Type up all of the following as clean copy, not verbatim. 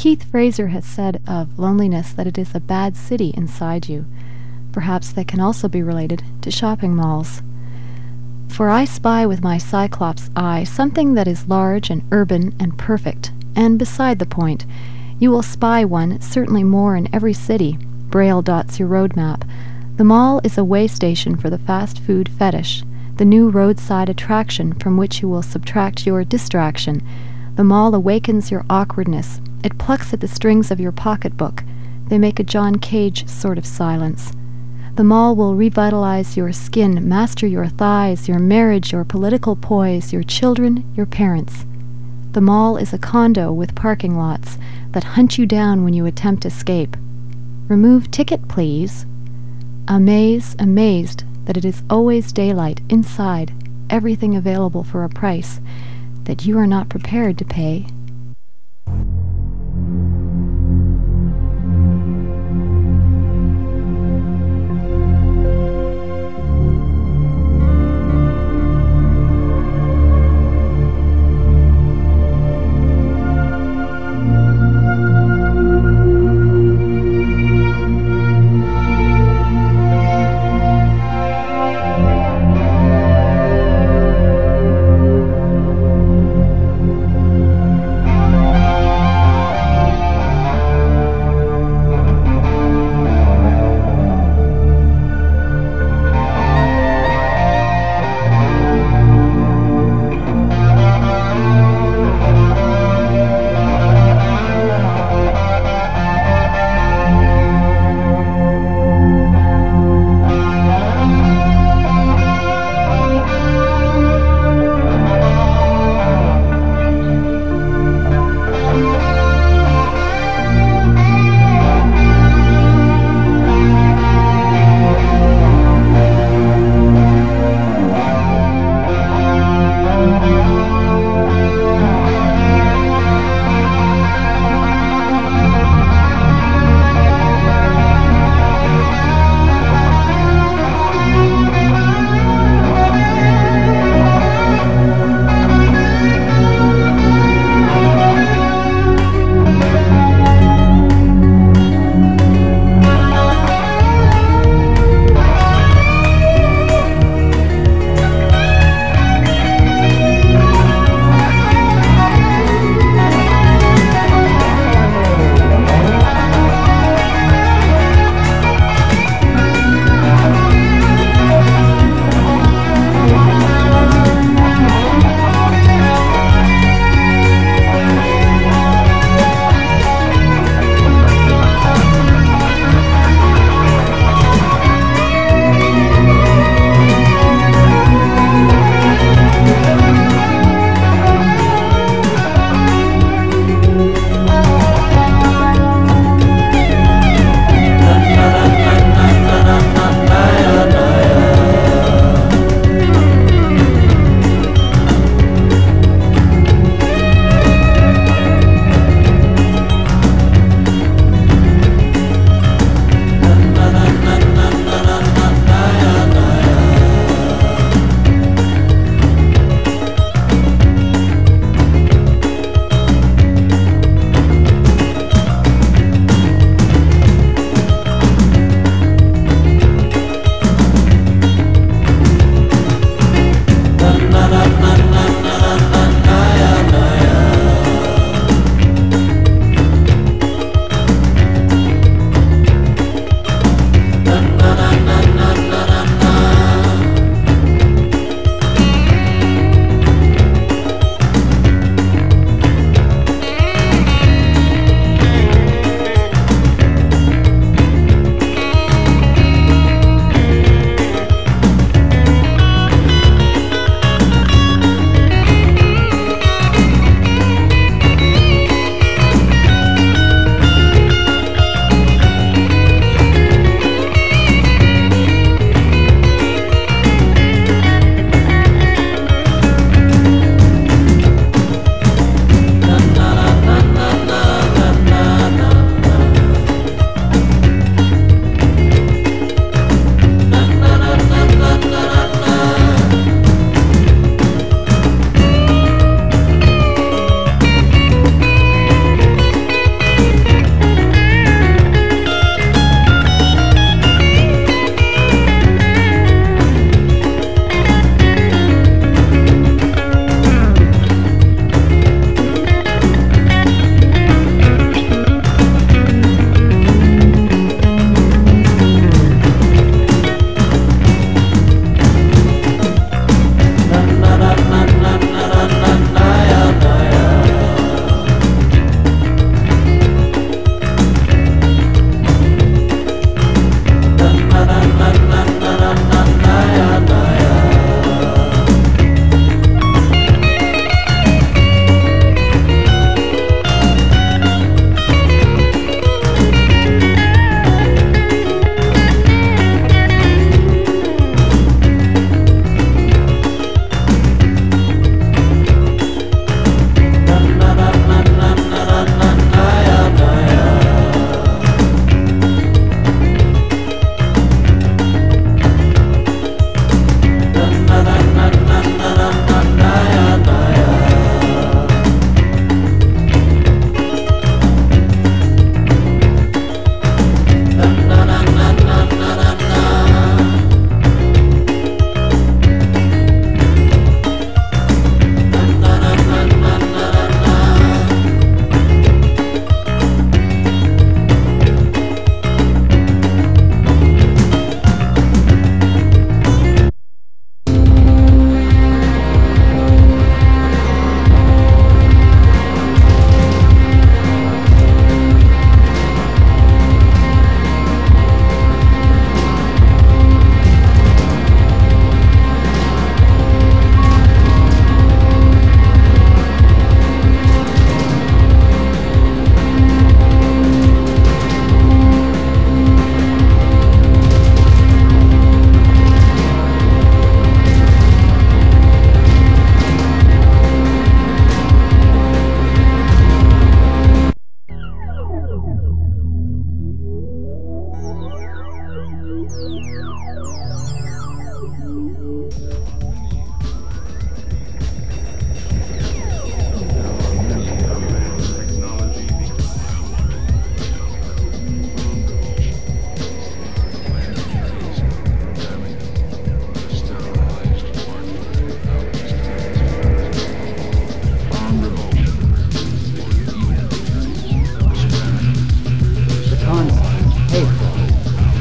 Keith Fraser has said of loneliness that it is a bad city inside you. Perhaps that can also be related to shopping malls. For I spy with my Cyclops eye something that is large and urban and perfect, and beside the point. You will spy one, certainly more in every city. Braille dots your roadmap. The mall is a way station for the fast food fetish, the new roadside attraction from which you will subtract your distraction. The mall awakens your awkwardness. It plucks at the strings of your pocketbook. They make a John Cage sort of silence. The mall will revitalize your skin, master your thighs, your marriage, your political poise, your children, your parents. The mall is a condo with parking lots that hunt you down when you attempt escape. Remove ticket, please. Amazed that it is always daylight inside, everything available for a price that you are not prepared to pay.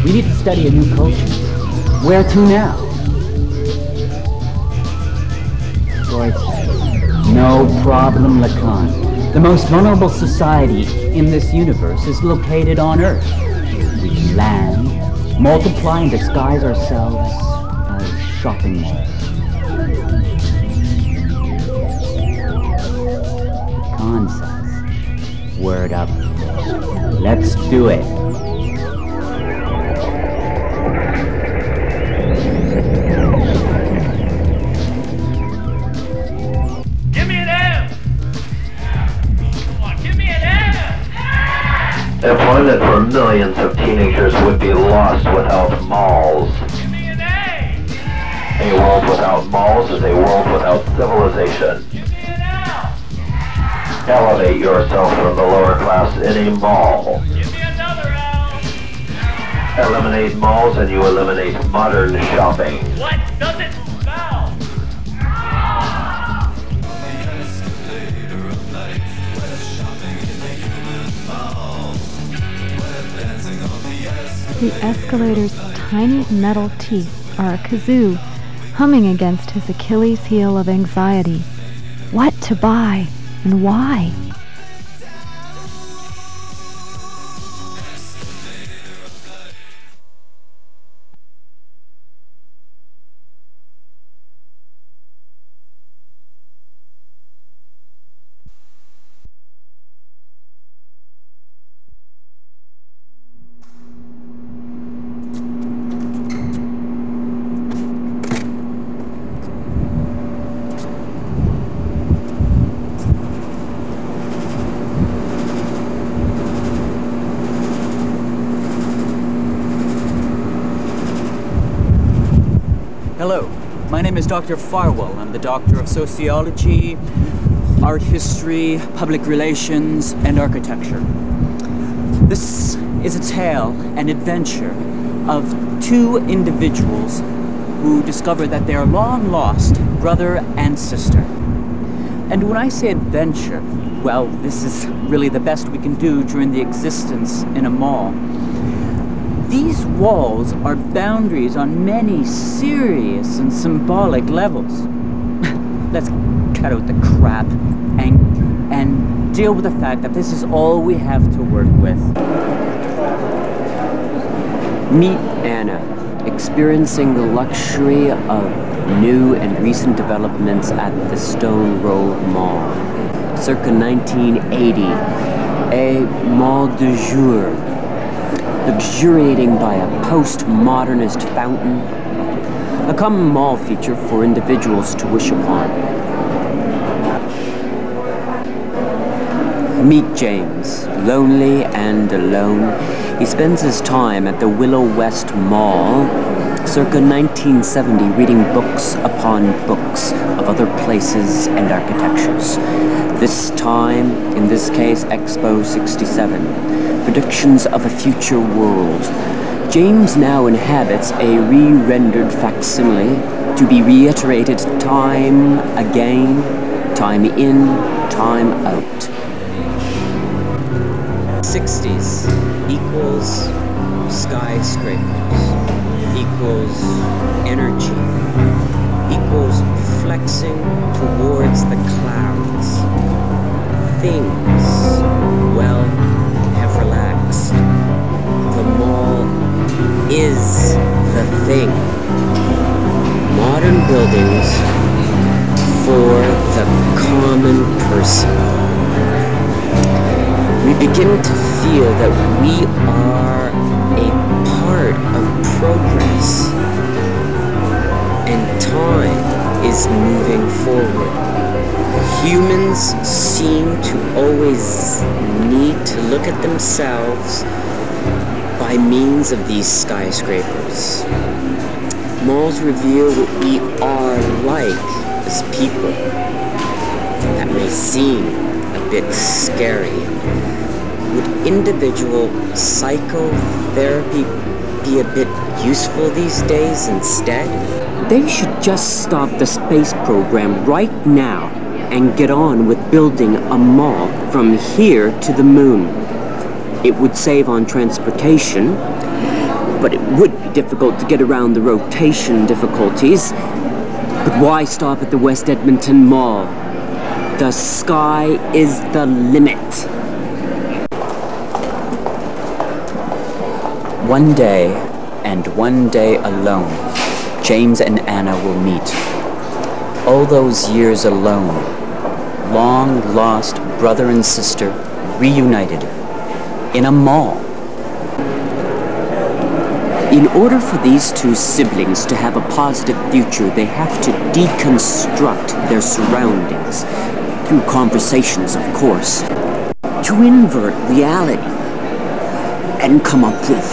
We need to study a new culture. Where to now? Freud says, no problem, Lacan. The most vulnerable society in this universe is located on Earth. We land, multiply and disguise ourselves as shopping malls. Lacan says, word up. Let's do it. Employment for millions of teenagers would be lost without malls. Give me an A! A world without malls is a world without civilization. Give me an L! Elevate yourself from the lower class in a mall. Give me another L! Eliminate malls and you eliminate modern shopping. What does it smell? The escalator's tiny metal teeth are a kazoo humming against his Achilles heel of anxiety. What to buy and why? Hello, my name is Dr. Farwell. I'm the Doctor of Sociology, Art History, Public Relations, and Architecture. This is a tale, an adventure, of two individuals who discover that they are long lost brother and sister. And when I say adventure, well, this is really the best we can do during the existence in a mall. These walls are boundaries on many serious and symbolic levels. Let's cut out the crap and deal with the fact that this is all we have to work with. Meet Anna, experiencing the luxury of new and recent developments at the Stone Road Mall. Circa 1980, a mall du jour, luxuriating by a post-modernist fountain, a common mall feature for individuals to wish upon. Meet James, lonely and alone. He spends his time at the Willow West Mall, circa 1970, reading books upon books of other places and architectures. This time, in this case, Expo 67, predictions of a future world. James now inhabits a re-rendered facsimile to be reiterated time again, time in, time out. 60s equals skyscrapers, equals energy, equals flexing towards the clouds. Things, well, have relaxed. The mall is the thing. Modern buildings for the common person. We begin to feel that we are a part of progress, and time is moving forward. Humans seem to always need to look at themselves by means of these skyscrapers. Malls reveal what we are like as people. That may seem a bit scary. Would individual psychotherapy be a bit useful these days instead? They should just stop the space program right now and get on with building a mall from here to the moon. It would save on transportation, but it would be difficult to get around the rotation difficulties. But why stop at the West Edmonton Mall? The sky is the limit. One day, and one day alone, James and Anna will meet. All those years alone, long lost brother and sister reunited in a mall. In order for these two siblings to have a positive future, they have to deconstruct their surroundings, through conversations, of course, to invert reality and come up with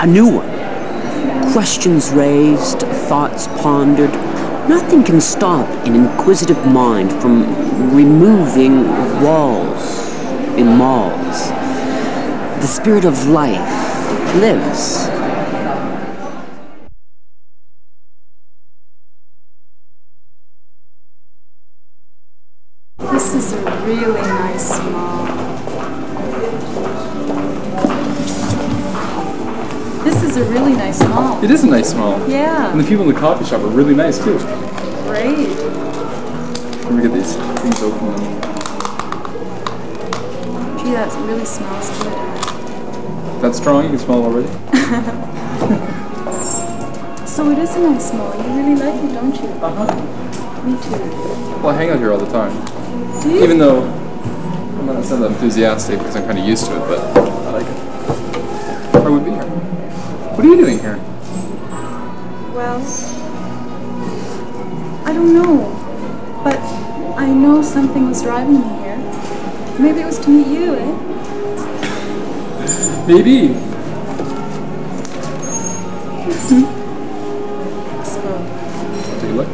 a new one. Questions raised, thoughts pondered. Nothing can stop an inquisitive mind from removing walls in malls. The spirit of life lives. This is a really nice mall. This is a really nice mall. It is a nice mall. Yeah. And the people in the coffee shop are really nice too. Great. Let me get these things open. Gee, that really smells good. That's strong, you can smell it already. So it is a nice mall. You really like it, don't you? Uh-huh. Me too. Well, I hang out here all the time. Do you? Even though I'm not that enthusiastic because I'm kind of used to it, but I like it. I would be here. What are you doing here? Well, I don't know. But I know something was driving me here. Maybe it was to meet you, eh? Maybe. Take a look.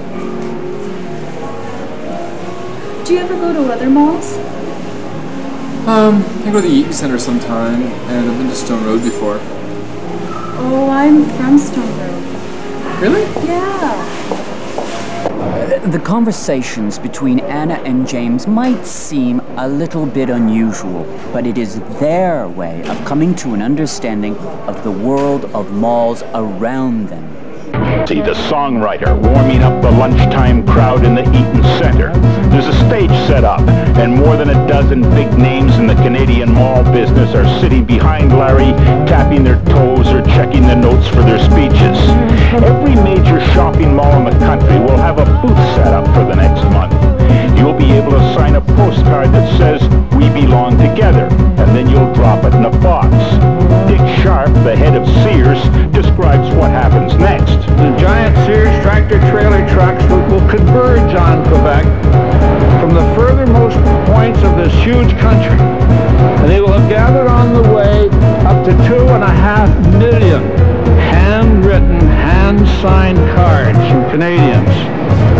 Do you ever go to other malls? I go to the Eaton Center sometime, and I've been to Stone Road before. Oh, I'm from Stone Road. Really? Yeah. The conversations between Anna and James might seem a little bit unusual, but it is their way of coming to an understanding of the world of malls around them. See the songwriter warming up the lunchtime crowd in the Eaton Center. There's a stage set up, and more than a dozen big names in the Canadian mall business are sitting behind Larry, tapping their toes or checking the notes for their speeches. Every major shopping mall in the country will have a booth set up for the next month. You'll be able to sign a postcard that says, "We belong together," and then you'll drop it in a box. Dick Sharp, the head of Sears, describes what happens next. The giant Sears tractor-trailer trucks will converge on Quebec from the furthermost points of this huge country. And they will have gathered on the way up to 2.5 million handwritten, hand-signed cards from Canadians.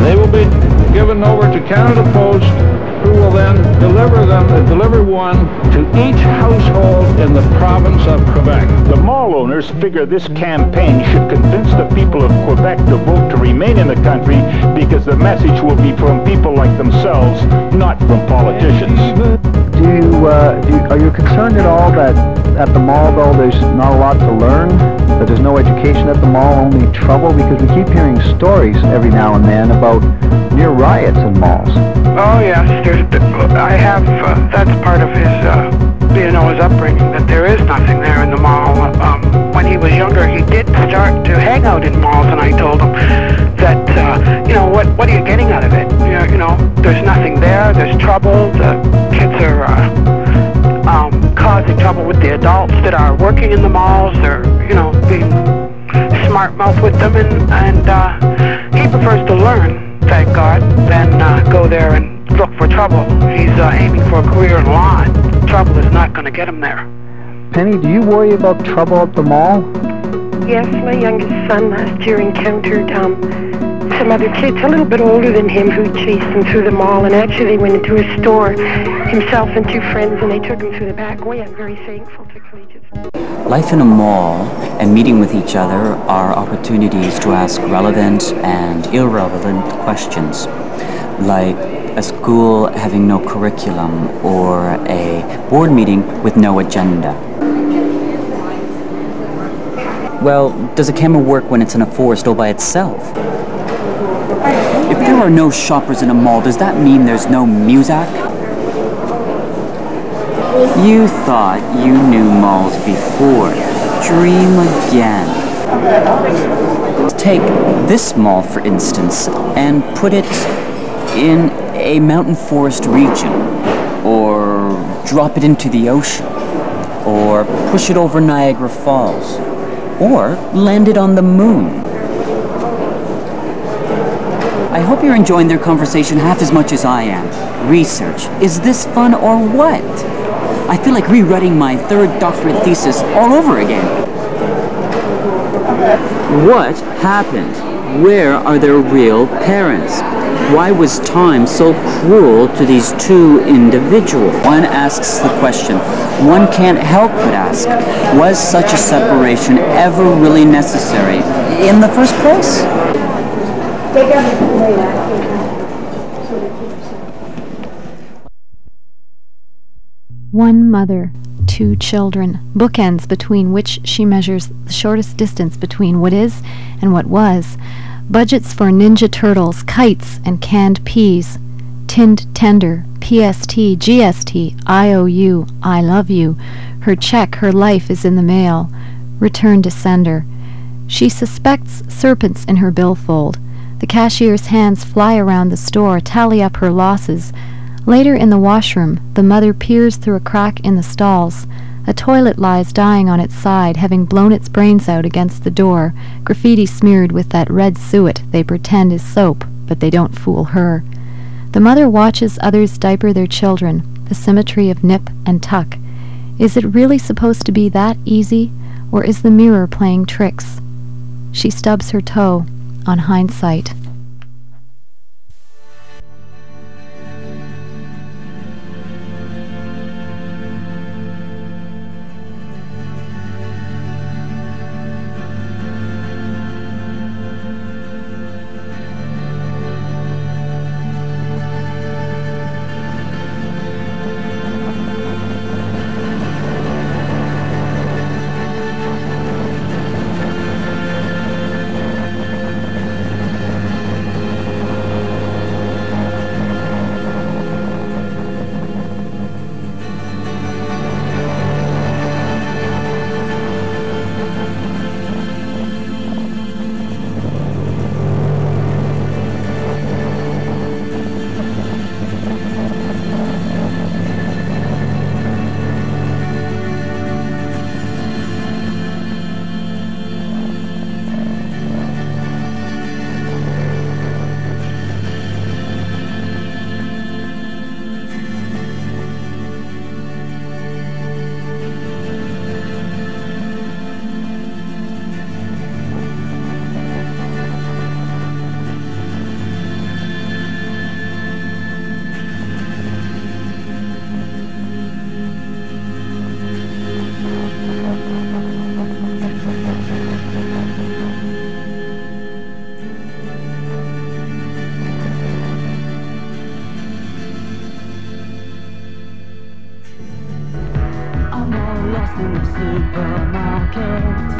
They will be given over to Canada Post, who will then deliver one to each household in the province of Quebec. The mall owners figure this campaign should convince the people of Quebec to vote to remain in the country because the message will be from people like themselves, not from politicians. Are you concerned at all that at the mall, though, there's not a lot to learn? That there's no education at the mall, only trouble? Because we keep hearing stories every now and then about near riots in malls. Oh yes, I have. That's part of his, his upbringing. That there is nothing there in the mall. When he was younger, he did start to hang out in malls, and I told him that, what are you getting out of it? There's nothing there. There's trouble. The kids are causing trouble with the adults that are working in the malls. They're, being smart mouth with them, and he prefers to learn, thank God, than go there and look for trouble. He's aiming for a career in law, and trouble is not going to get him there. Penny, do you worry about trouble at the mall? Yes, my youngest son last year encountered some other kids a little bit older than him who chased him through the mall, and actually they went into a store, himself and two friends, and they took him through the back way. I'm very thankful to Collegiate. Life in a mall and meeting with each other are opportunities to ask relevant and irrelevant questions, like a school having no curriculum or a board meeting with no agenda. Well, does a camera work when it's in a forest all by itself? If there are no shoppers in a mall, does that mean there's no music? You thought you knew malls before. Dream again. Take this mall, for instance, and put it in a mountain forest region, or drop it into the ocean, or push it over Niagara Falls, or land it on the moon. I hope you're enjoying their conversation half as much as I am. Research. Is this fun or what? I feel like rewriting my third doctorate thesis all over again. What happened? Where are their real parents? Why was time so cruel to these two individuals? One asks the question. One can't help but ask, was such a separation ever really necessary in the first place? One mother, two children, bookends between which she measures the shortest distance between what is and what was. Budgets for Ninja Turtles, kites, and canned peas. Tinned tender, PST, GST, IOU, I love you. Her check, her life is in the mail. Return to sender. She suspects serpents in her billfold. The cashier's hands fly around the store, tally up her losses. Later in the washroom, the mother peers through a crack in the stalls. A toilet lies dying on its side, having blown its brains out against the door, graffiti smeared with that red suet they pretend is soap, but they don't fool her. The mother watches others diaper their children, the symmetry of nip and tuck. Is it really supposed to be that easy, or is the mirror playing tricks? She stubs her toe on hindsight.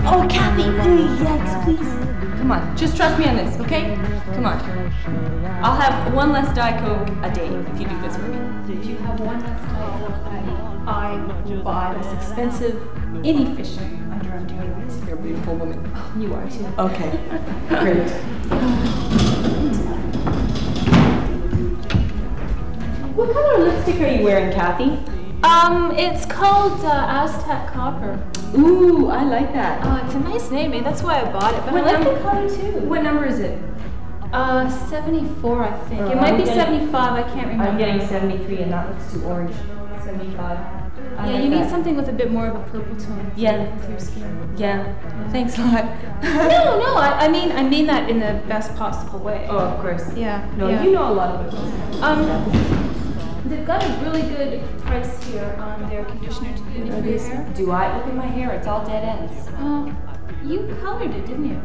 Oh, Kathy! Yikes, please. Come on, just trust me on this, okay? Come on. I'll have one less Diet Coke a day if you do this for me. If you have one less Diet Coke a day, I will buy this expensive, inefficient underarm deodorant. You're a beautiful woman. You are too. Okay, great. What color lipstick are you wearing, Kathy? It's called Aztec Copper. Ooh, I like that. Oh, it's a nice name, eh? That's why I bought it. But What I like number? the color too. What number is it? 74, I think. It I'm might be getting- 75. I can't remember. I'm getting 73, and that looks too orange. 75. I Yeah, like you need that. something with a bit more of a purple tone. Yeah. With your skin. Yeah. Thanks a lot. No, I mean that in the best possible way. Oh, of course. Yeah. No, yeah. you know a lot of it. They've got a really good price here on their conditioner to use for your hair. Do I look at my hair? It's all dead ends. You colored it, didn't you?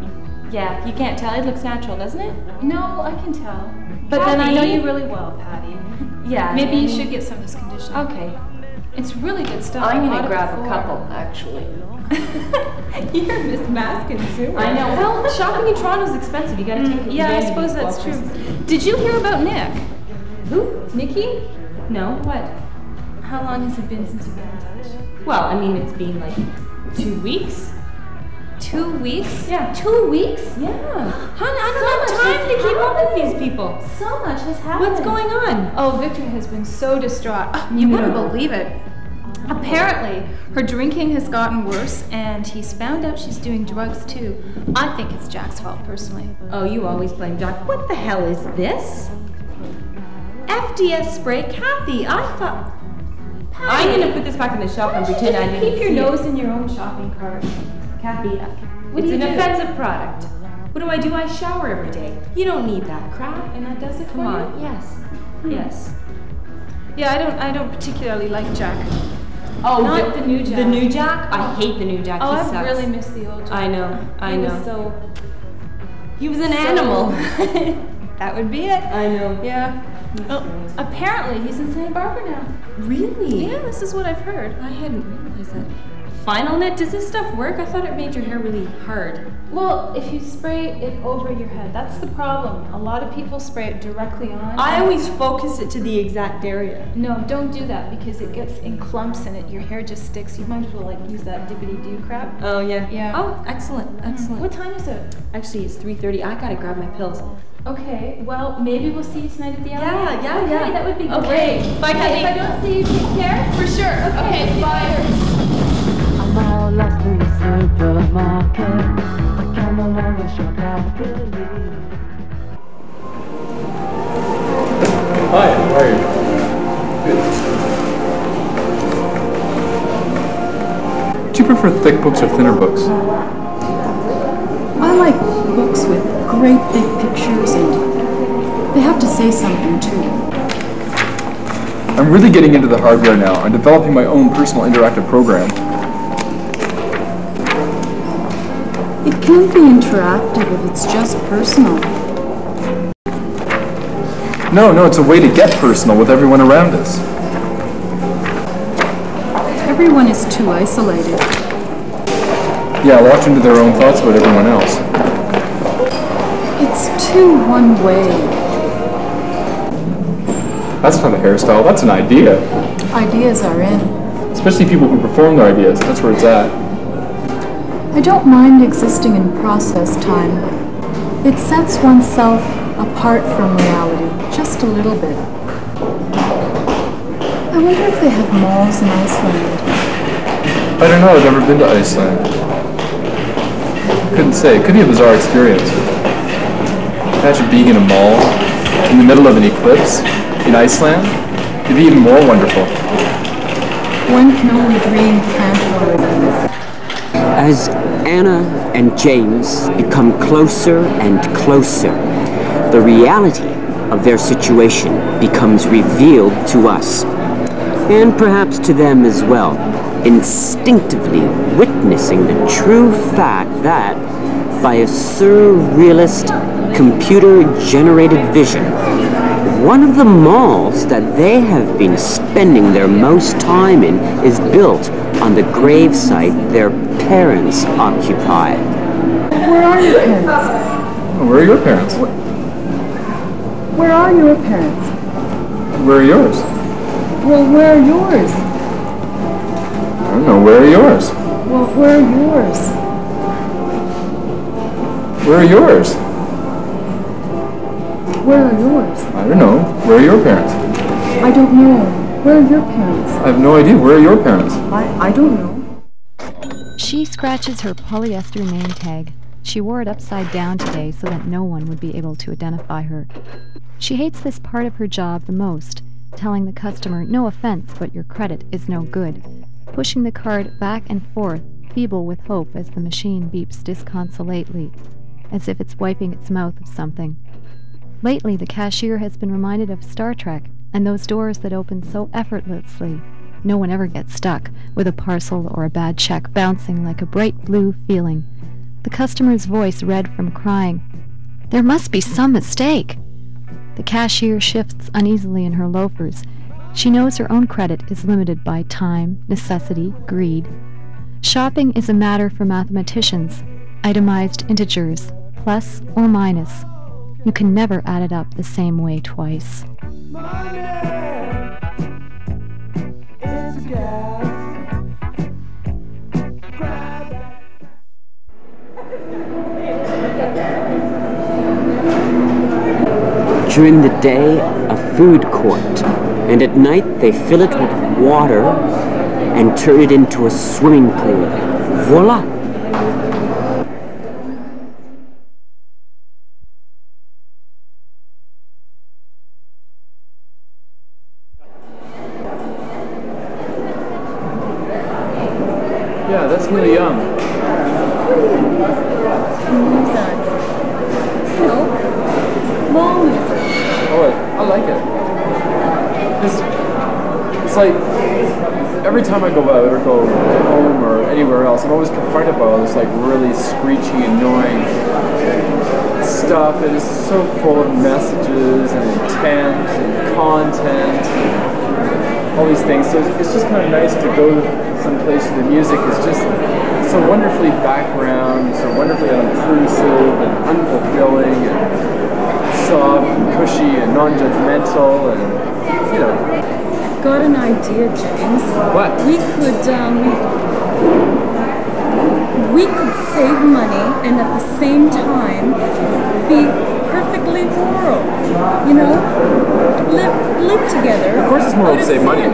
Yeah, you can't tell. It looks natural, doesn't it? No, I can tell. But then I know you really well, Patty. Yeah. Maybe you should get some of this conditioner. Okay. It's really good stuff. I'm I bought gonna it grab a before. couple, actually. You're Miss Mask Consumer. I know. Well, shopping in Toronto's expensive. You gotta take it. Yeah, I suppose that's true. Did you hear about Nick? Who? Nikki? No. What? How long has it been since you've been in touch? Well, I mean, it's been like 2 weeks. 2 weeks? Yeah. 2 weeks? Yeah. Hon, I don't have time to keep up with these people. So much has happened. What's going on? Oh, Victor has been so distraught. You wouldn't believe it. Apparently, her drinking has gotten worse, and he's found out she's doing drugs too. I think it's Jack's fault, personally. Oh, you always blame Jack. What the hell is this? FDS spray, Kathy. I thought. I'm gonna put this back in the shelf and pretend I didn't keep your nose in your own shopping cart. Kathy, it's an offensive product. What do? I shower every day. You don't need that crap. And that does it for you? you? Come on. Yes. Yes. Yeah, I don't particularly like Jack. Oh, not the new Jack. The new Jack? I hate the new Jack. Oh, He I sucks. really miss the old Jack. I know. He was He was an animal. That would be it. I know. Yeah. Oh, apparently he's in Santa Barbara now. Really? Yeah, this is what I've heard. I hadn't realized that. Final Net, does this stuff work? I thought it made your hair really hard. Well, if you spray it over your head, that's the problem. A lot of people spray it directly on. I always focus it to the exact area. No, don't do that because it gets in clumps and your hair just sticks. You might as well like use that dippity-doo crap. Oh, yeah. Yeah. Oh, excellent, excellent. What time is it? Actually, it's 3:30. I gotta grab my pills. Okay, well, maybe we'll see you tonight at the alley. Yeah. Okay, that would be great. Okay, bye, Kathy. If I don't see you, take care. For sure. Okay, bye. I'm all lost in the supermarket. I come along and shop happily. Hi, how are you? Good. Do you prefer thick books or thinner books? I like books with great big pictures and they have to say something too. I'm really getting into the hardware now. I'm developing my own personal interactive program. It can be interactive if it's just personal. No, it's a way to get personal with everyone around us. Everyone is too isolated. Yeah, locked into their own thoughts about everyone else. It's too one way. That's not a hairstyle, that's an idea. Ideas are in. Especially people who perform their ideas, that's where it's at. I don't mind existing in process time. It sets oneself apart from reality, just a little bit. I wonder if they have malls in Iceland. I don't know, I've never been to Iceland. Couldn't say, it could be a bizarre experience. Imagine being in a mall, in the middle of an eclipse, in Iceland. It'd be even more wonderful. One can only dream, can't one? As Anna and James become closer and closer, the reality of their situation becomes revealed to us, and perhaps to them as well, instinctively witnessing the true fact that, by a surrealist, computer-generated vision, one of the malls that they have been spending their most time in is built on the gravesite their parents occupied. Where are your parents? Where are your parents? Where are your parents? Where are yours? Well, where are yours? I don't know, where are yours? Well, where are yours? Where are yours? Where are yours? I don't know, where are your parents? I don't know. Where are your parents? I have no idea, where are your parents? I don't know. She scratches her polyester name tag. She wore it upside down today so that no one would be able to identify her. She hates this part of her job the most, telling the customer, no offense, but your credit is no good, pushing the card back and forth, feeble with hope as the machine beeps disconsolately, as if it's wiping its mouth of something. Lately, the cashier has been reminded of Star Trek and those doors that open so effortlessly. No one ever gets stuck with a parcel or a bad check bouncing like a bright blue feeling. The customer's voice red from crying. There must be some mistake. The cashier shifts uneasily in her loafers. She knows her own credit is limited by time, necessity, greed. Shopping is a matter for mathematicians, itemized integers, plus or minus. You can never add it up the same way twice. During the day, a food court, and at night they fill it with water and turn it into a swimming pool. Voila! Yeah, that's really yum. Oh, I like it. It's like every time I go out or go home or anywhere else, I'm always confronted by all this like really screechy, annoying stuff. It is so full of messages and intent and content and all these things. So it's just kind of nice to go someplace where the music is just so wonderfully background, so wonderfully unobtrusive and unfulfilling and soft and cushy and non-judgmental and, you know. I've got an idea, James. What? We could save money and at the same time be perfectly moral. You know? Live together. Of course it's moral to save money.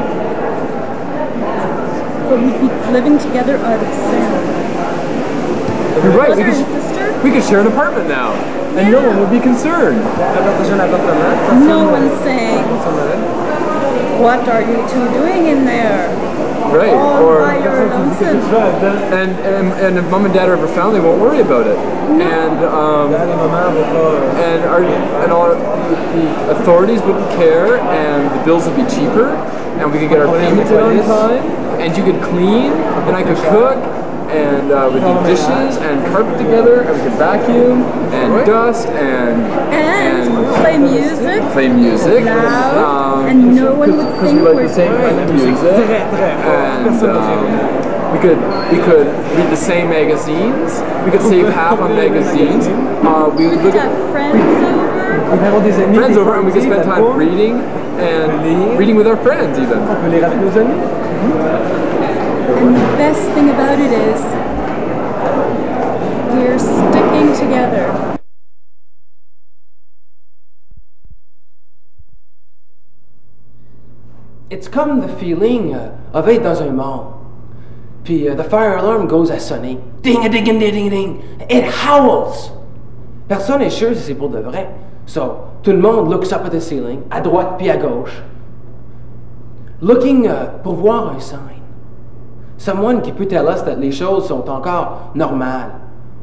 But we'd be living together out of sin. You're right, we could share an apartment now. And no one would be concerned. No one's saying, what are you two doing in there? Right, all by your lonesome. And if mom and dad are ever found, they won't worry about it. And all the authorities wouldn't care, and the bills would be cheaper, and we could get our payments in on time, and you could clean, and I could cook, and we do dishes and carpet together, and we could vacuum and dust and play music. Play music. Loud, and no one would think we like we're the same kind of music. And we could read the same magazines. We could save half on magazines. We would look at friends over. And we could spend time reading and reading with our friends even. And the best thing about it is, we're sticking together. It's comme the feeling of être dans un mall. Puis the fire alarm goes à sonner. Ding a ding a ding a ding. It howls. Personne n'est sûr si c'est pour de vrai. So, tout le monde looks up at the ceiling, à droite puis à gauche. Looking pour voir un sign. Someone qui peut tell us that les choses sont encore normales.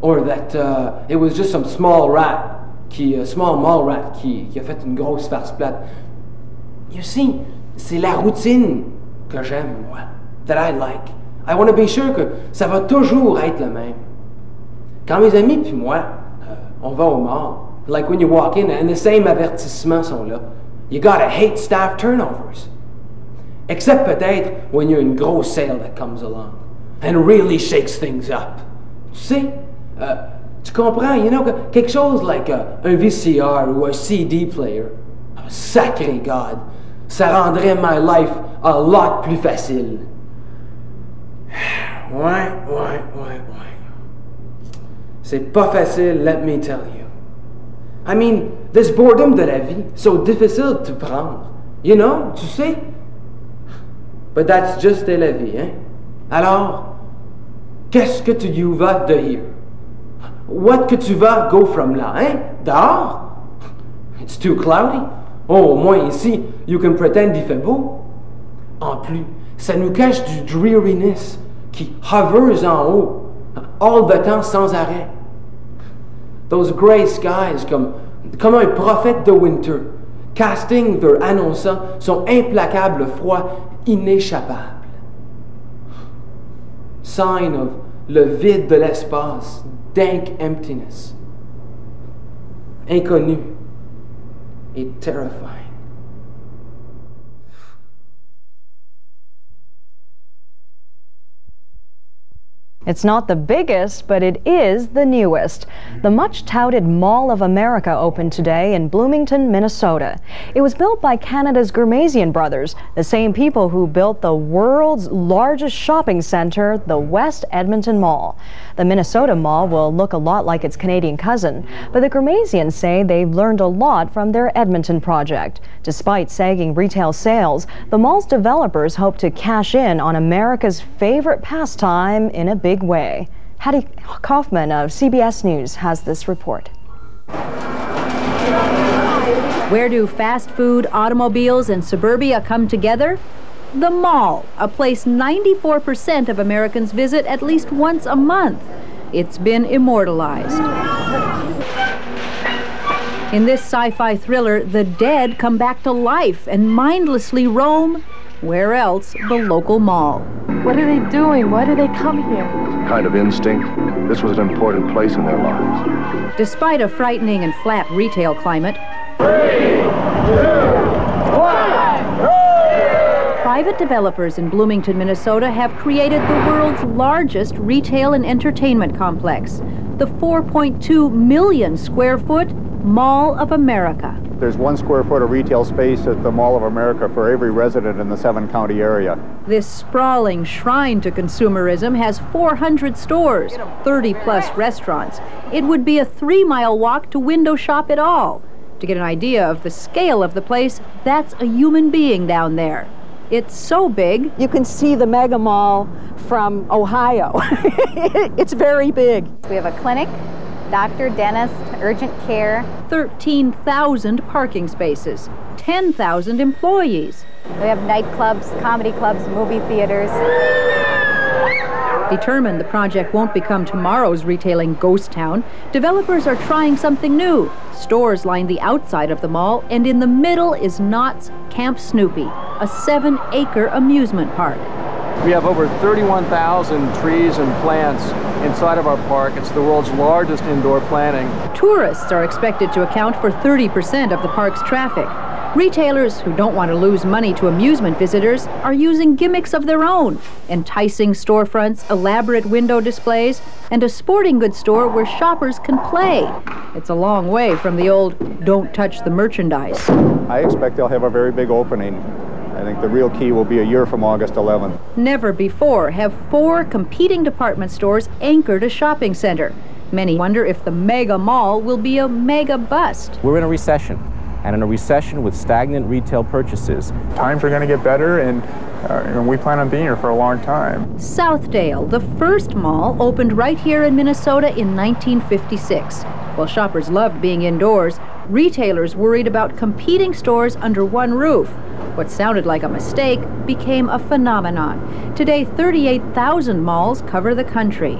Or that it was just some small mall rat qui a fait une grosse farce plate. You see, c'est la routine que j'aime, moi. That I like. I want to be sure que ça va toujours être le même. Quand mes amis puis moi, on va au mall, like when you walk in and the same avertissements sont là. You gotta hate staff turnovers. Except peut-être when you're in grosse sale that comes along and really shakes things up. Tu sais, tu comprends, you know, quelque chose like un VCR ou un CD player, oh, sacré God, ça rendrait my life a lot plus facile. Ouais. C'est pas facile, let me tell you. I mean, this boredom de la vie, so difficile to prendre. You know, tu sais? But that's just la vie, hein? Alors, qu'est-ce que tu vas de here? What que tu vas go from là, hein? Dehors? It's too cloudy. Oh, au moins ici, you can pretend il fait beau. En plus, ça nous cache du dreariness qui hovers en haut, all the temps sans arrêt. Those gray skies comme un prophète de winter, casting their annonçant son implacable froid inéchappable. Sign of le vide de l'espace, dank emptiness. Inconnu et terrifying. It's not the biggest, but it is the newest. The much-touted Mall of America opened today in Bloomington, Minnesota. It was built by Canada's Ghermezian brothers, the same people who built the world's largest shopping center, the West Edmonton Mall. The Minnesota Mall will look a lot like its Canadian cousin, but the Ghermezians say they've learned a lot from their Edmonton project. Despite sagging retail sales, the mall's developers hope to cash in on America's favorite pastime in a big way. Hattie Kaufman of CBS News has this report. Where do fast food, automobiles, and suburbia come together? The mall, a place 94% of Americans visit at least once a month. It's been immortalized. In this sci-fi thriller, the dead come back to life and mindlessly roam, where else, the local mall. What are they doing? Why do they come here? Kind of instinct. This was an important place in their lives. Despite a frightening and flat retail climate, 3, 2, 1. Private developers in Bloomington, Minnesota have created the world's largest retail and entertainment complex, the 4.2 million square foot Mall of America. There's 1 square foot of retail space at the Mall of America for every resident in the 7-county area. This sprawling shrine to consumerism has 400 stores, 30-plus restaurants. It would be a 3-mile walk to window shop it all. To get an idea of the scale of the place, that's a human being down there. It's so big, you can see the mega mall from Ohio. It's very big. We have a clinic, doctor, dentist, urgent care. 13,000 parking spaces, 10,000 employees. We have nightclubs, comedy clubs, movie theaters. Determined the project won't become tomorrow's retailing ghost town, developers are trying something new. Stores line the outside of the mall, and in the middle is Knott's Camp Snoopy, a 7-acre amusement park. We have over 31,000 trees and plants inside of our park. It's the world's largest indoor planting. Tourists are expected to account for 30% of the park's traffic. Retailers who don't want to lose money to amusement visitors are using gimmicks of their own, enticing storefronts, elaborate window displays, and a sporting goods store where shoppers can play. It's a long way from the old "don't touch the merchandise." I expect they'll have a very big opening. I think the real key will be a year from August 11th. Never before have 4 competing department stores anchored a shopping center. Many wonder if the mega mall will be a mega bust. We're in a recession, and in a recession with stagnant retail purchases. Times are going to get better, and we plan on being here for a long time. Southdale, the first mall, opened right here in Minnesota in 1956. While shoppers loved being indoors, retailers worried about competing stores under one roof. What sounded like a mistake became a phenomenon. Today, 38,000 malls cover the country.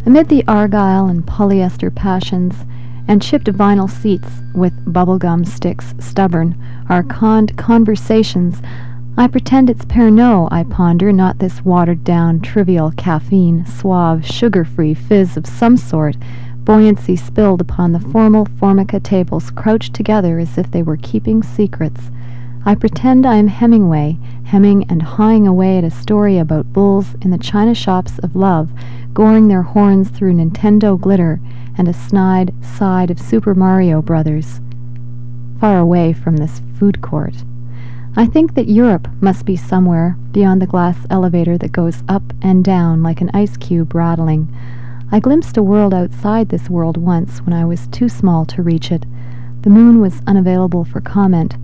Amid the argyle and polyester passions and chipped vinyl seats with bubblegum sticks stubborn are conned conversations, I pretend it's Pernod, I ponder, not this watered-down, trivial caffeine, suave, sugar-free fizz of some sort, buoyancy spilled upon the formal Formica tables crouched together as if they were keeping secrets. I pretend I am Hemingway, hemming and hawing away at a story about bulls in the china shops of love, goring their horns through Nintendo glitter and a snide side of Super Mario Brothers. Far away from this food court. I think that Europe must be somewhere beyond the glass elevator that goes up and down like an ice cube rattling. I glimpsed a world outside this world once when I was too small to reach it. The moon was unavailable for comment.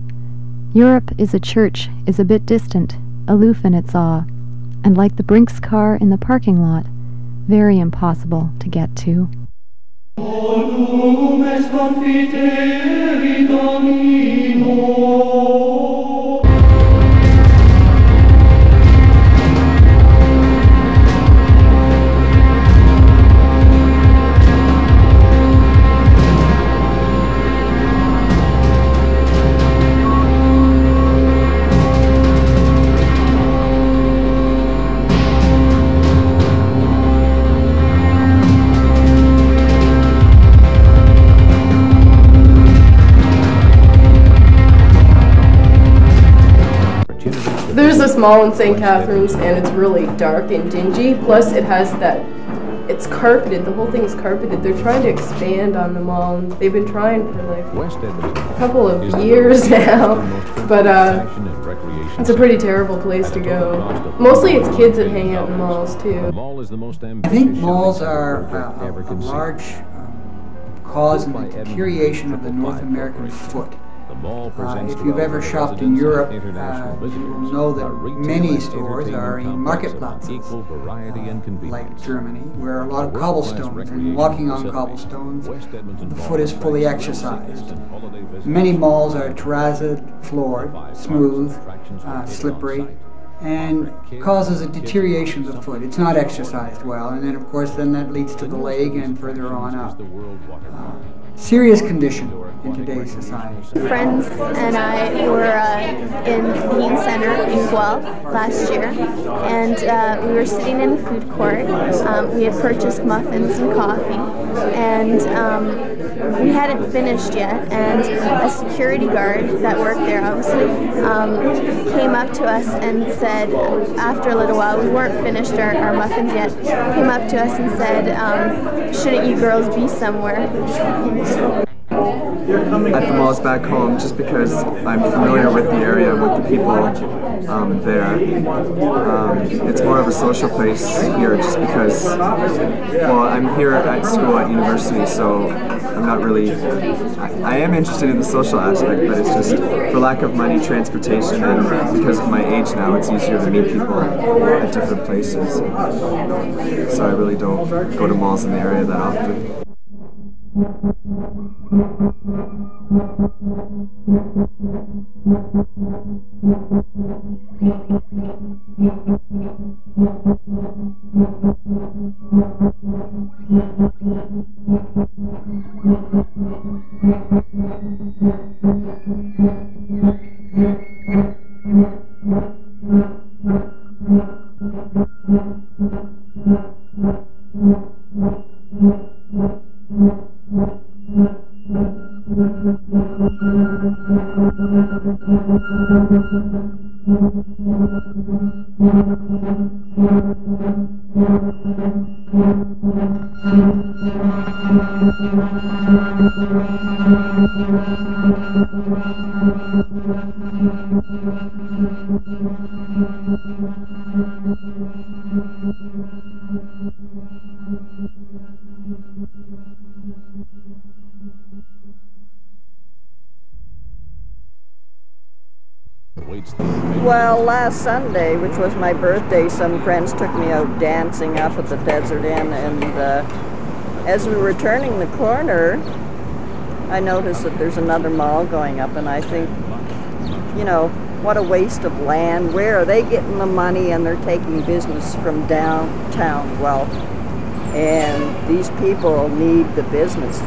Europe is a church, is a bit distant, aloof in its awe, and like the Brinks car in the parking lot, very impossible to get to. There's this mall in St. Catharines, and it's really dark and dingy. Plus, it has that, it's carpeted. The whole thing is carpeted. They're trying to expand on the mall, and they've been trying for like a couple of years now. But it's a pretty terrible place to go. Mostly it's kids that hang out in malls, too. I think malls are a large cause in the deterioration of the North American foot. If you've ever shopped in Europe, you will know that many stores are in marketplaces, like Germany, where a lot of cobblestones, and walking on cobblestones, the foot is fully exercised. Many malls are terrazzed, floored, smooth, slippery, and causes a deterioration of the foot. It's not exercised well, and then of course that leads to the leg and further on up. Serious condition in today's society. Friends and I were in Bean Center in Guelph last year, and we were sitting in the food court. We had purchased muffins and coffee, and we hadn't finished yet, and a security guard that worked there obviously came up to us and said, after a little while, we weren't finished our muffins yet, came up to us and said, shouldn't you girls be somewhere? At the malls back home, just because I'm familiar with the area and with the people there. It's more of a social place here just because, well, I'm here at school at university, so I'm not really, I am interested in the social aspect, but it's just for lack of money, transportation, and because of my age now, it's easier to meet people at different places. So I really don't go to malls in the area that often. Well, last Sunday, which was my birthday, some friends took me out dancing up at the Desert Inn, and as we were turning the corner, I noticed that there's another mall going up, and I think, you know, what a waste of land. Where are they getting the money? And they're taking business from downtown Guelph. And these people need the business.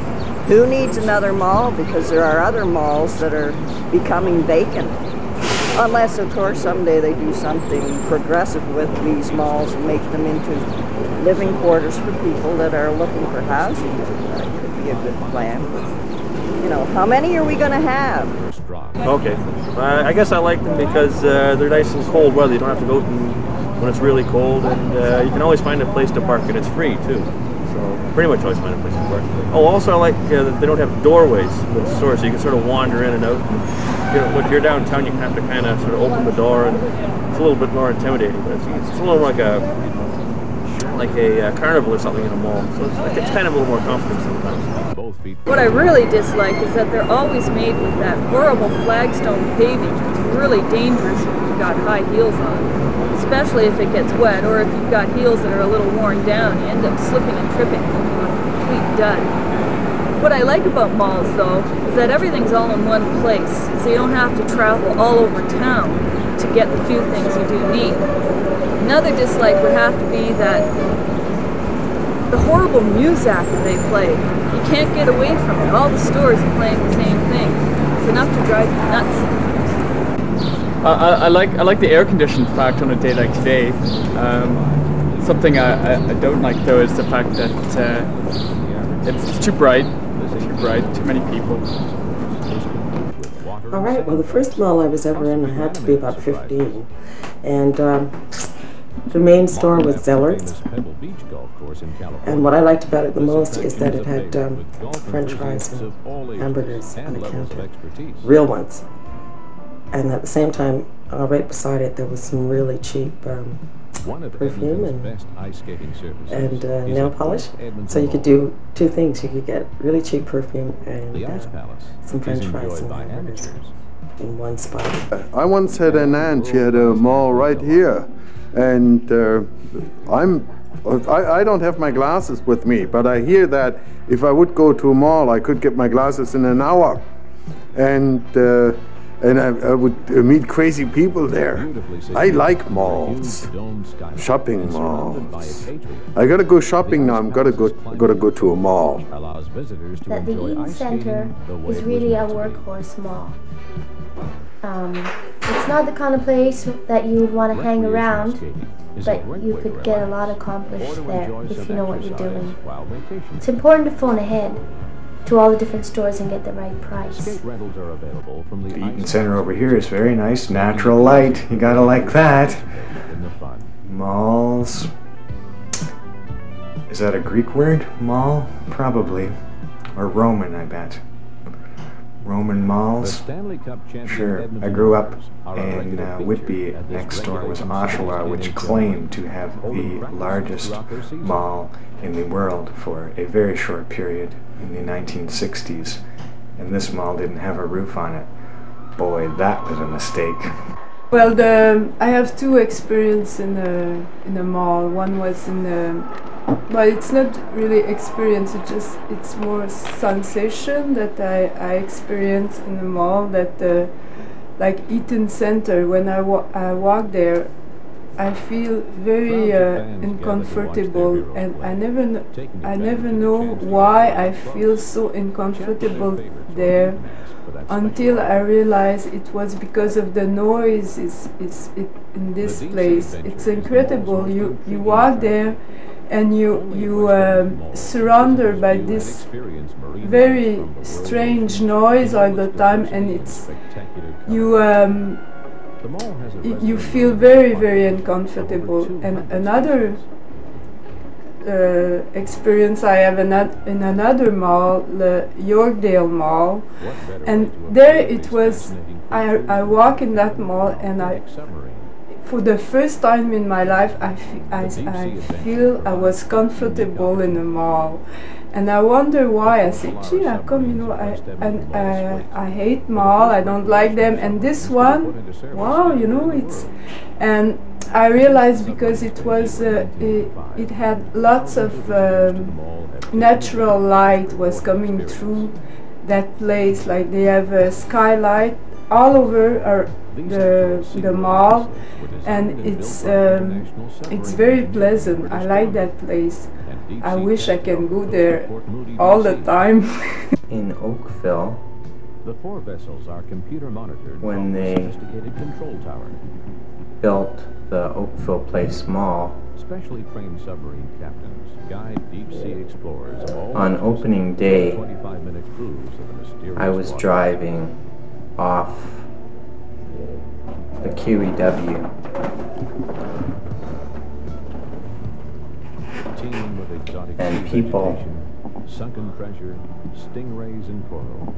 Who needs another mall? Because there are other malls that are becoming vacant. Unless, of course, someday they do something progressive with these malls and make them into living quarters for people that are looking for housing. That could be a good plan. You know, how many are we going to have? Okay. I guess I like them because they're nice and cold weather. You don't have to go when it's really cold, and you can always find a place to park, and it's free too. So pretty much always find a place to park. Oh, also I like that they don't have doorways with the store, so you can sort of wander in and out. You know, if you're downtown, you have to kind of sort of open the door, and it's a little bit more intimidating. But it's a little like a carnival or something in a mall. So it's kind of a little more comfortable sometimes. What I really dislike is that they're always made with that horrible flagstone paving. It's really dangerous if you've got high heels on, especially if it gets wet, or if you've got heels that are a little worn down. You end up slipping and tripping and looking like a complete dud. What I like about malls, though, is that everything's all in one place, so you don't have to travel all over town to get the few things you do need. Another dislike would have to be that the horrible music that they play. You can't get away from it. All the stores are playing the same thing. It's enough to drive you nuts. I like the air-conditioned fact on a day like today. Something I don't like though is the fact that it's too bright, too many people. All right. Well, the first mall I was ever in, I had to be about 15, and the main store was Zeller's. And what I liked about it the most is that it had French fries and hamburgers on the counter, real ones. And at the same time, right beside it, there was some really cheap perfume and nail polish. So you could do two things. You could get really cheap perfume and some French fries and hamburgers in one spot. I once had an aunt. She had a mall right here. And I don't have my glasses with me, but I hear that if I would go to a mall, I could get my glasses in an hour. And I would meet crazy people there. I like malls, shopping malls. I gotta go shopping now. I'm gotta go to a mall. That the Eaton Center is really a workhorse mall. It's not the kind of place that you would want to hang around, but you could get a lot accomplished there if you know what you're doing. It's important to phone ahead to all the different stores and get the right price. The Eaton Center over here is very nice, natural light. You gotta like that. Malls. Is that a Greek word? Mall? Probably. Or Roman, I bet. Roman malls? Sure. I grew up in Whitby. Next door was Oshawa, which claimed to have the largest mall in the world for a very short period in the 1960s. And this mall didn't have a roof on it. Boy, that was a mistake. Well, I have two experiences in the mall. One was in the, well, it's not really experience. It's more sensation that I experience in the mall. That like Eaton Center, when I walk there, I feel very uncomfortable, and I never know why I feel so uncomfortable there. Until I realized it was because of the noise in this place. It's incredible. You walk there and you surrounded by this very strange noise all the time, and it's you feel very, very uncomfortable. And another experience I have in another mall, the Yorkdale Mall, and there it was, I walk in that mall, and for the first time in my life I feel I was comfortable in the mall. And I wonder why. I said, gee, how come, you know, I hate mall, I don't like them, and this one, wow, you know, and I realized because it was, it had lots of natural light was coming through that place. Like they have a skylight all over the mall, and it's very pleasant. I like that place. I wish I can go there all the time. In Oakville, The 4 vessels are computer monitored when from a they sophisticated control tower. built the Oakville Place Mall. Specially trained submarine captains guide deep-sea explorers of all On opening day, 25-minute cruise of the mysterious I was waters. driving off the QEW. Teeming with exotic And sea people vegetation, sunken treasure, stingrays and coral.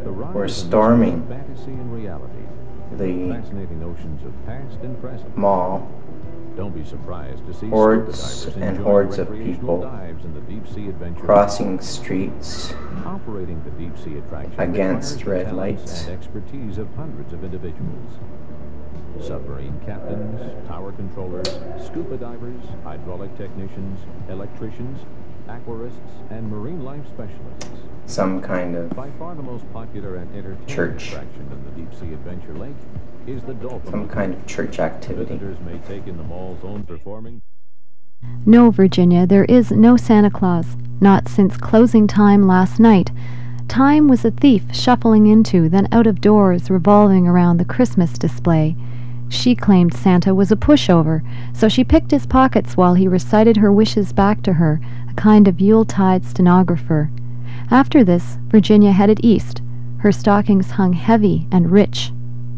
The ride were is a mix of storming fantasy and reality. the Fascinating oceans of past and present. mall. Don't be surprised to see Hordes scuba divers and enjoying hordes of recreational people dives in the deep sea adventure. crossing streets Operating the deep sea attraction against requires the red talents lights. and expertise of hundreds of individuals. Submarine captains, tower controllers, scuba divers, hydraulic technicians, electricians, aquarists, and marine life specialists. Some kind of By far the most popular and entertaining church. attraction in the deep sea adventure lake is the dolphin. Some kind of church activity. Visitors may take in the mall's own performing. No, Virginia, there is no Santa Claus, not since closing time last night. Time was a thief shuffling into, then out of doors, revolving around the Christmas display. She claimed Santa was a pushover, so she picked his pockets while he recited her wishes back to her, a kind of Yuletide stenographer. After this, Virginia headed east, her stockings hung heavy and rich,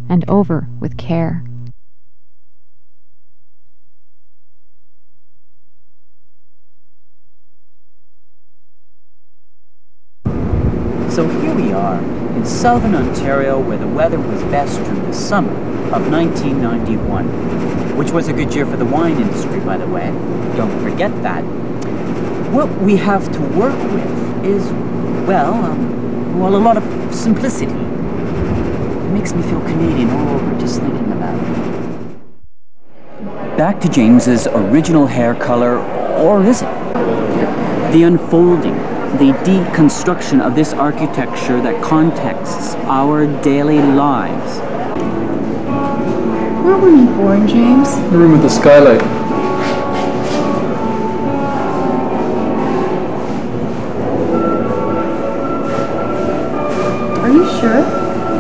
and over with care. So here we are, in southern Ontario, where the weather was best during the summer of 1991, which was a good year for the wine industry, by the way. Don't forget that. What we have to work with is, well, a lot of simplicity. It makes me feel Canadian all over just thinking about it. Back to James's original hair color, or is it? The unfolding, the deconstruction of this architecture that contexts our daily lives. Where were you born, James? The room with the skylight. Are you sure?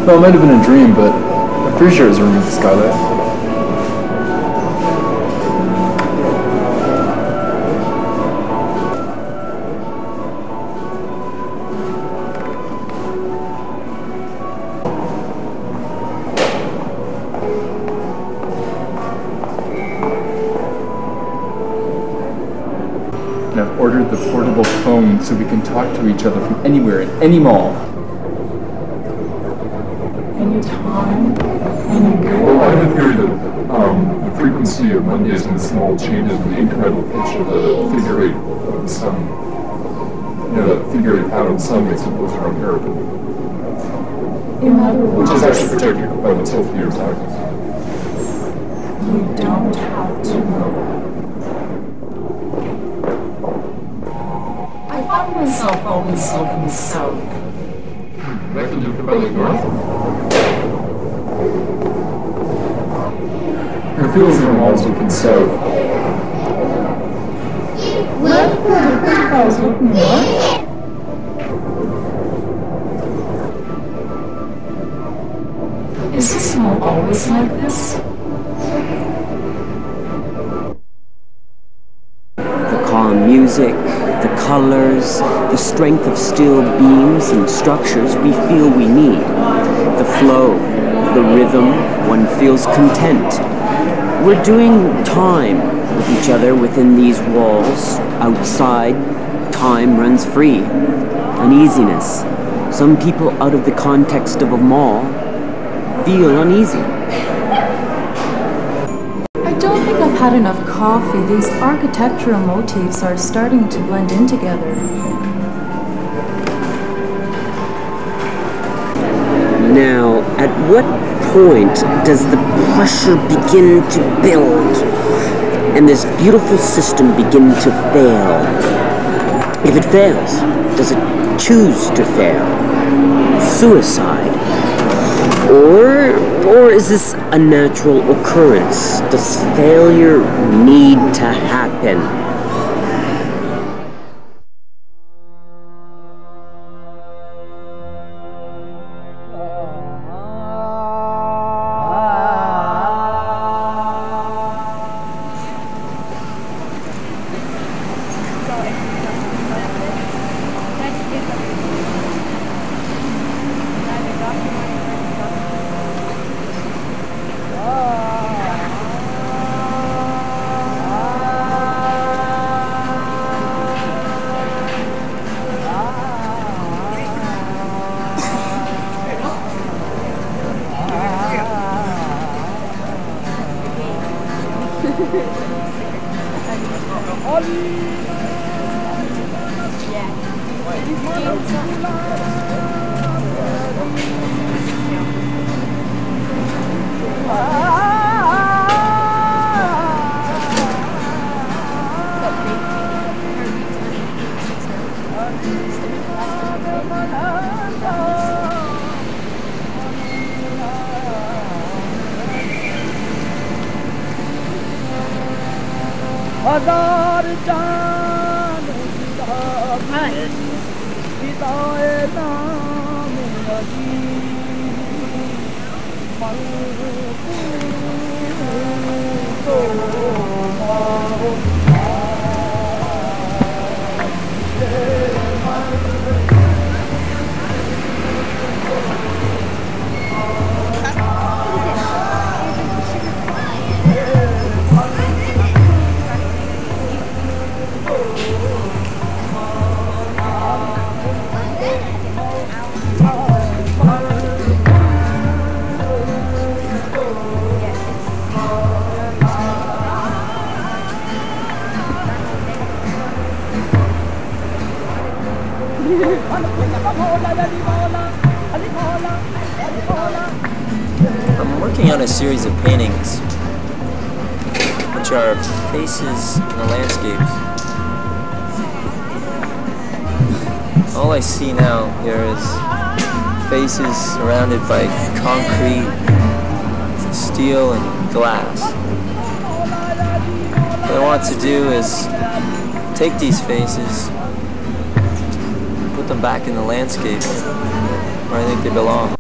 Well, it might have been a dream, but I'm pretty sure it was a room with the skylight. And I've ordered the portable phone so we can talk to each other from anywhere in any mall. Anytime, any good. Well, I have a theory that the frequency of Mondays in this mall changes with the incremental pitch of the figure 8 of the sun. You know, that figure 8 pattern sun makes it closer on parallel. In other words, Which is actually protected by the tilt of the Earth's axis. You don't have to know that. I found myself always looking south. Nothing different about the north? It feels like I'm always looking south. Well, if I was looking north. Is this mall always like this? The calm music, the colors, the strength of steel beams and structures we feel we need. The flow, the rhythm, one feels content. We're doing time with each other within these walls. Outside, time runs free. Uneasiness. Some people out of the context of a mall feel uneasy. I don't think I've had enough coffee. These architectural motifs are starting to blend in together. Now, at what point does the pressure begin to build and this beautiful system begin to fail? If it fails, does it choose to fail? Suicide? Or is this a natural occurrence? Does failure need to happen? I'm working on a series of paintings, which are faces in the landscapes. All I see now here is faces surrounded by concrete, steel, and glass. What I want to do is take these faces, put them back in the landscape where I think they belong.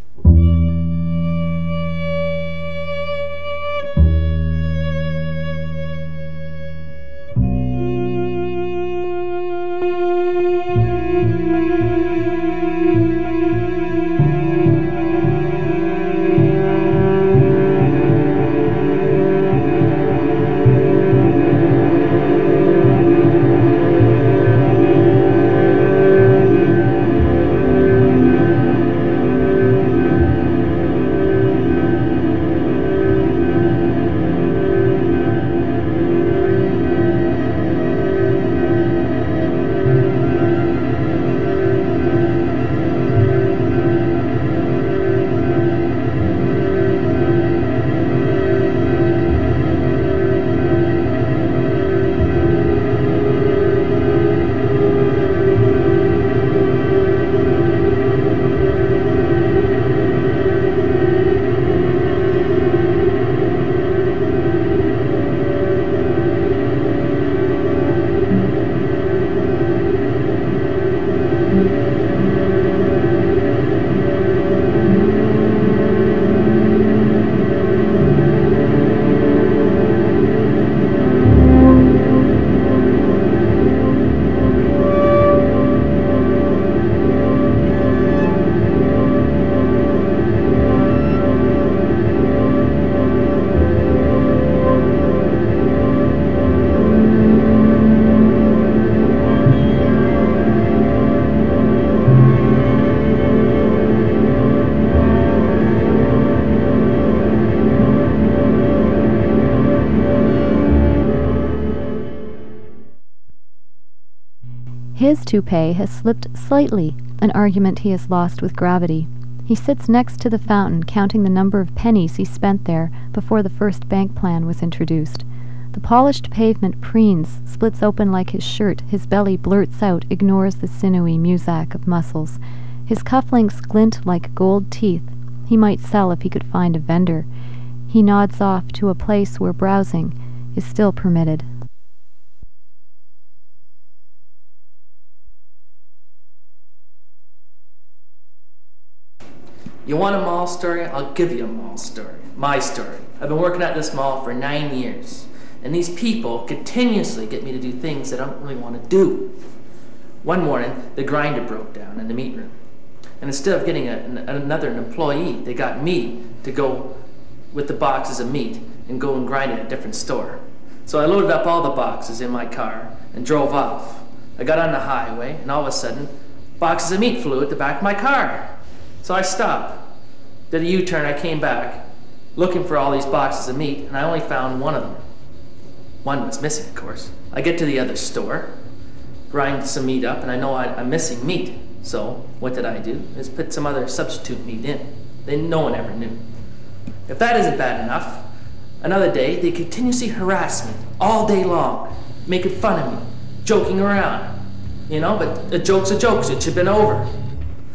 His toupee has slipped slightly, an argument he has lost with gravity. He sits next to the fountain, counting the number of pennies he spent there before the first bank plan was introduced. The polished pavement preens, splits open like his shirt, his belly blurts out, ignores the sinewy muzak of muscles. His cufflinks glint like gold teeth. He might sell if he could find a vendor. He nods off to a place where browsing is still permitted. You want a mall story? I'll give you a mall story. My story. I've been working at this mall for 9 years. And these people continuously get me to do things that I don't really want to do. One morning, the grinder broke down in the meat room. And instead of getting another employee, they got me to go with the boxes of meat and go and grind it at a different store. So I loaded up all the boxes in my car and drove off. I got on the highway, and all of a sudden, boxes of meat flew at the back of my car. So I stopped, did a U-turn, I came back, looking for all these boxes of meat, and I only found one of them. One was missing, of course. I get to the other store. grind some meat up, and I know I'm missing meat. So what did I do? Is put some other substitute meat in. Then no one ever knew. If that isn't bad enough, another day they continuously harass me all day long, making fun of me, joking around. You know, but a joke's a joke, so it should have been over.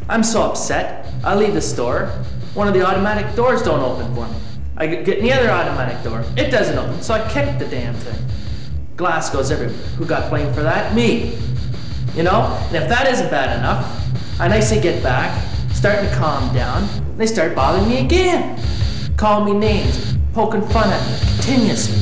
I'm so upset. I leave the store. One of the automatic doors don't open for me. I get in the other automatic door. It doesn't open, so I kick the damn thing. Glass goes everywhere. Who got blamed for that? Me. You know? And if that isn't bad enough, I nicely get back, starting to calm down, and they start bothering me again. Calling me names, poking fun at me, continuously.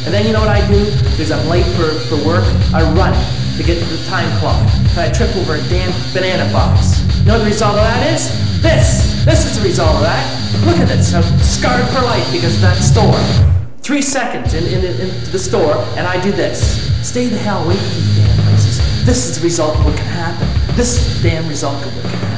And then you know what I do? Because I'm late for work, I run to get to the time clock. And I trip over a damn banana box. You know what the result of that is? This is the result of that. Look at this, I'm scarred for life because of that store. 3 seconds into the store, and I do this. Stay the hell away from these damn places. This is the result of what can happen. This is the damn result of what can happen.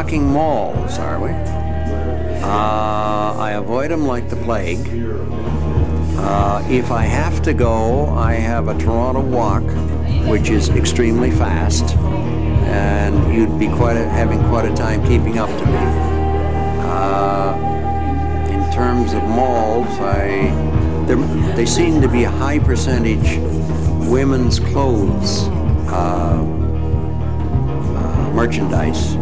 talking malls, are we? I avoid them like the plague. If I have to go, I have a Toronto walk, which is extremely fast, and you'd be having quite a time keeping up to me. In terms of malls, they seem to be a high percentage women's clothes merchandise,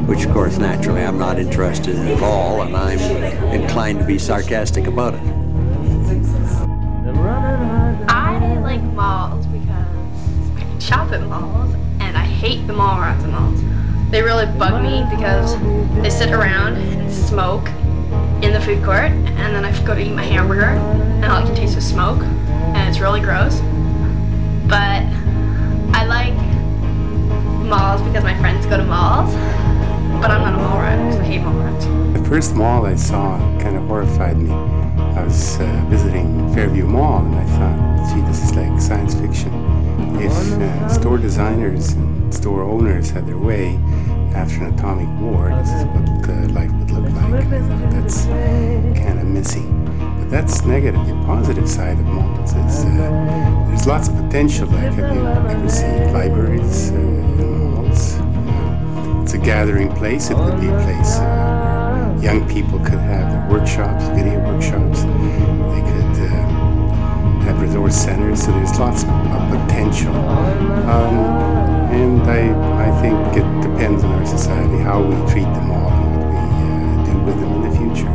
which of course naturally I'm not interested in at all, and I'm inclined to be sarcastic about it. I like malls because I can shop at malls, and I hate the mall rats at malls. They really bug me because they sit around and smoke in the food court, and then I go to eat my hamburger, and all I can taste is smoke, and it's really gross. But I like malls because my friends go to malls, but I'm not a mall rat because I hate mall rats. The first mall I saw kind of horrified me. I was visiting Fairview Mall, and I thought, gee, this is like science fiction. If store designers and store owners had their way after an atomic war, this is what life would look like. And I thought that's kind of missing. But that's negative. The positive side of malls is there's lots of potential. Like, have you ever seen libraries in malls? It's a gathering place. It could be a place where young people could have their workshops, video workshops. They could have resource centers. So there's lots of potential. And I think it depends on our society, how we treat them all and what we do with them in the future.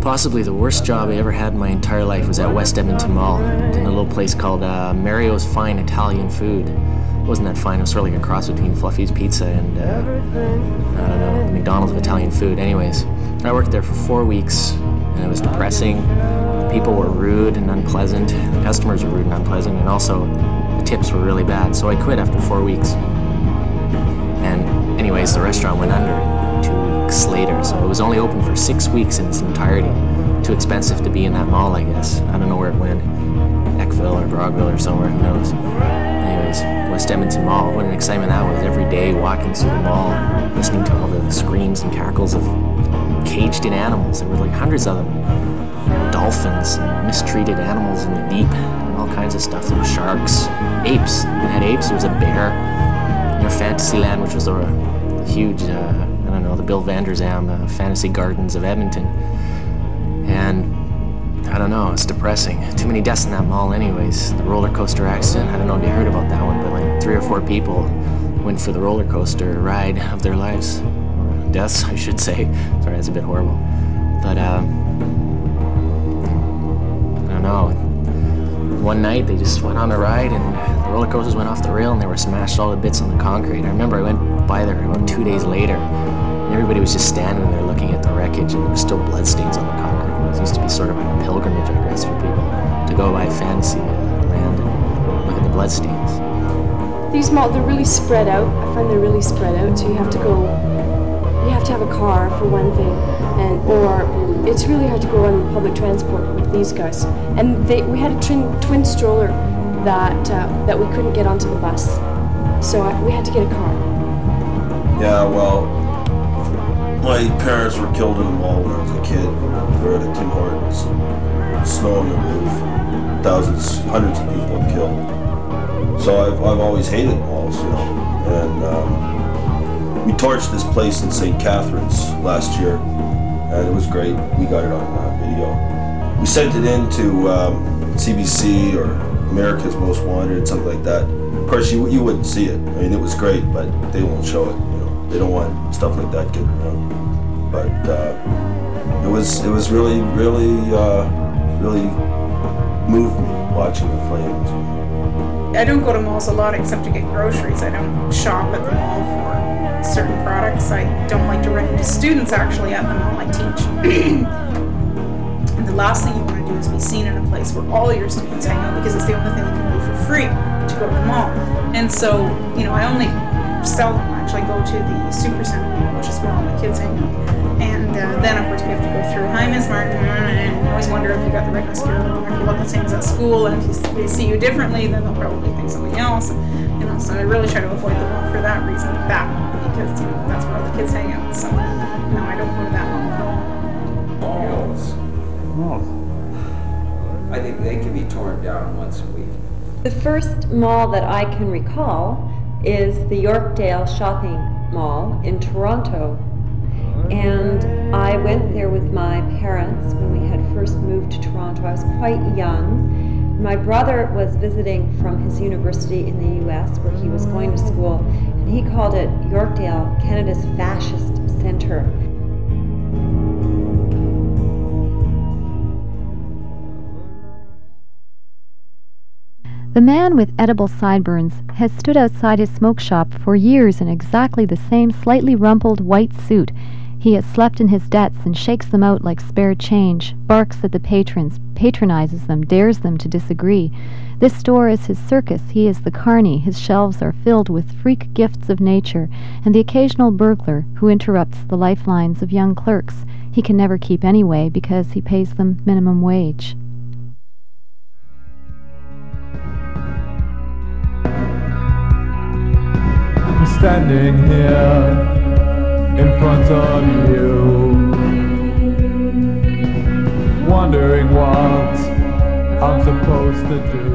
Possibly the worst job I ever had in my entire life was at West Edmonton Mall, in a little place called Mario's Fine Italian Food. It wasn't that fine, it was sort of like a cross between Fluffy's Pizza and, I don't know, the McDonald's of Italian food. Anyways, I worked there for 4 weeks, and it was depressing. People were rude and unpleasant, the customers were rude and unpleasant, and also the tips were really bad, so I quit after 4 weeks. And anyways, the restaurant went under 2 weeks later, so it was only open for 6 weeks in its entirety. Too expensive to be in that mall, I guess. I don't know where it went. Eckville or Brockville or somewhere, who knows. Anyways, West Edmonton Mall, what an excitement that was. Every day walking through the mall, listening to all the screams and cackles of caged-in animals. There were like hundreds of them. Dolphins, and mistreated animals in the deep, and all kinds of stuff. There were sharks, apes. We had apes. There was a bear. Near Fantasyland, which was the huge, I don't know, the Bill Vander Zalm Fantasy Gardens of Edmonton. And I don't know, it's depressing. Too many deaths in that mall anyways. The roller coaster accident, I don't know if you heard about that one, but like 3 or 4 people went for the roller coaster ride of their lives. Or deaths, I should say. Sorry, that's a bit horrible. But, I don't know. One night they just went on a ride and the roller coasters went off the rail and they were smashed all to bits on the concrete. I remember I went by there about 2 days later and everybody was just standing there looking at the wreckage and there were still bloodstains on the concrete. It used to be sort of a pilgrimage, I guess, for people to go by Fantasy Land and look at the bloodstains. These malls, they're really spread out. I find they're really spread out, so you have to have a car for one thing, or it's really hard to go on public transport with these guys. And we had a twin stroller that we couldn't get onto the bus, so we had to get a car. Yeah, well, my parents were killed in the mall when I was a kid. They were at a Tim Hortons, snow on the roof, thousands, hundreds of people killed. So I've always hated malls, you know. And we torched this place in St. Catharines last year, and it was great. We got it on video. We sent it in to CBC or America's Most Wanted, something like that. Of course, you wouldn't see it. I mean, it was great, but they won't show it. You know, they don't want stuff like that getting around. But it was really moved me watching the flames. I don't go to malls a lot except to get groceries. I don't shop at the mall for certain products. I don't like to run into students actually at the mall. I teach. And the last thing you want to do is be seen in a place where all your students hang out, because it's the only thing they can do for free to go to the mall. And so, you know, I only seldom actually go to the Supercenter Mall, which is where all my kids hang out. And then, of course, we have to go through, hi, Ms. Martin, and I always wonder if you got the right mascara on, or if you look the same as at school, and if they see you differently, then they'll probably think something else. You know, so I really try to avoid the mall for that reason, because, you know, that's where all the kids hang out. So, no, I don't go to that mall. Malls. I think they can be torn down once a week. The first mall that I can recall is the Yorkdale Shopping Mall in Toronto. And I went there with my parents when we had first moved to Toronto. I was quite young. My brother was visiting from his university in the US where he was going to school, and he called it Yorkdale, Canada's fascist center. The man with edible sideburns has stood outside his smoke shop for years in exactly the same slightly rumpled white suit. He has slept in his debts and shakes them out like spare change, barks at the patrons, patronizes them, dares them to disagree. This store is his circus. He is the carny. His shelves are filled with freak gifts of nature and the occasional burglar who interrupts the lifelines of young clerks he can never keep anyway because he pays them minimum wage. I'm standing here in front of you, wondering what I'm supposed to do.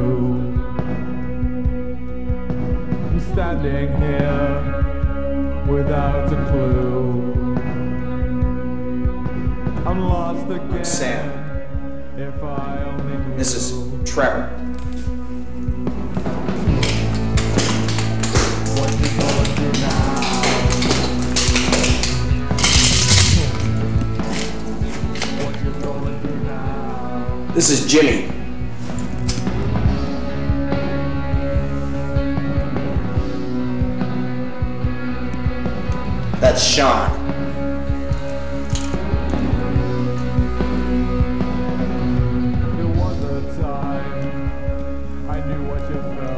I'm standing here without a clue. I'm lost again. Sam. If I only knew. This is Trevor. What you going through now? This is Jimmy. That's Sean.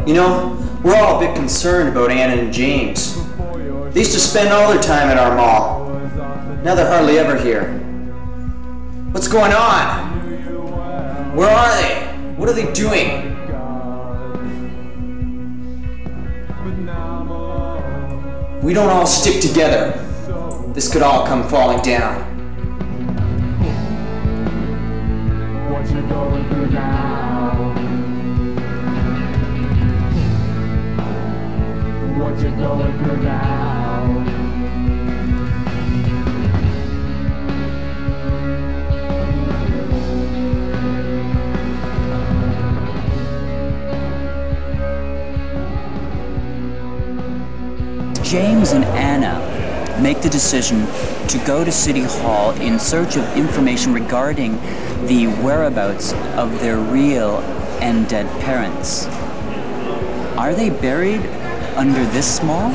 You know, we're all a bit concerned about Anna and James. They used to spend all their time at our mall. Now they're hardly ever here. What's going on? Where are they? What are they doing? We don't all stick together. This could all come falling down. What you going through now? What you going through now? James and Anna make the decision to go to City Hall in search of information regarding the whereabouts of their real and dead parents. Are they buried under this mall?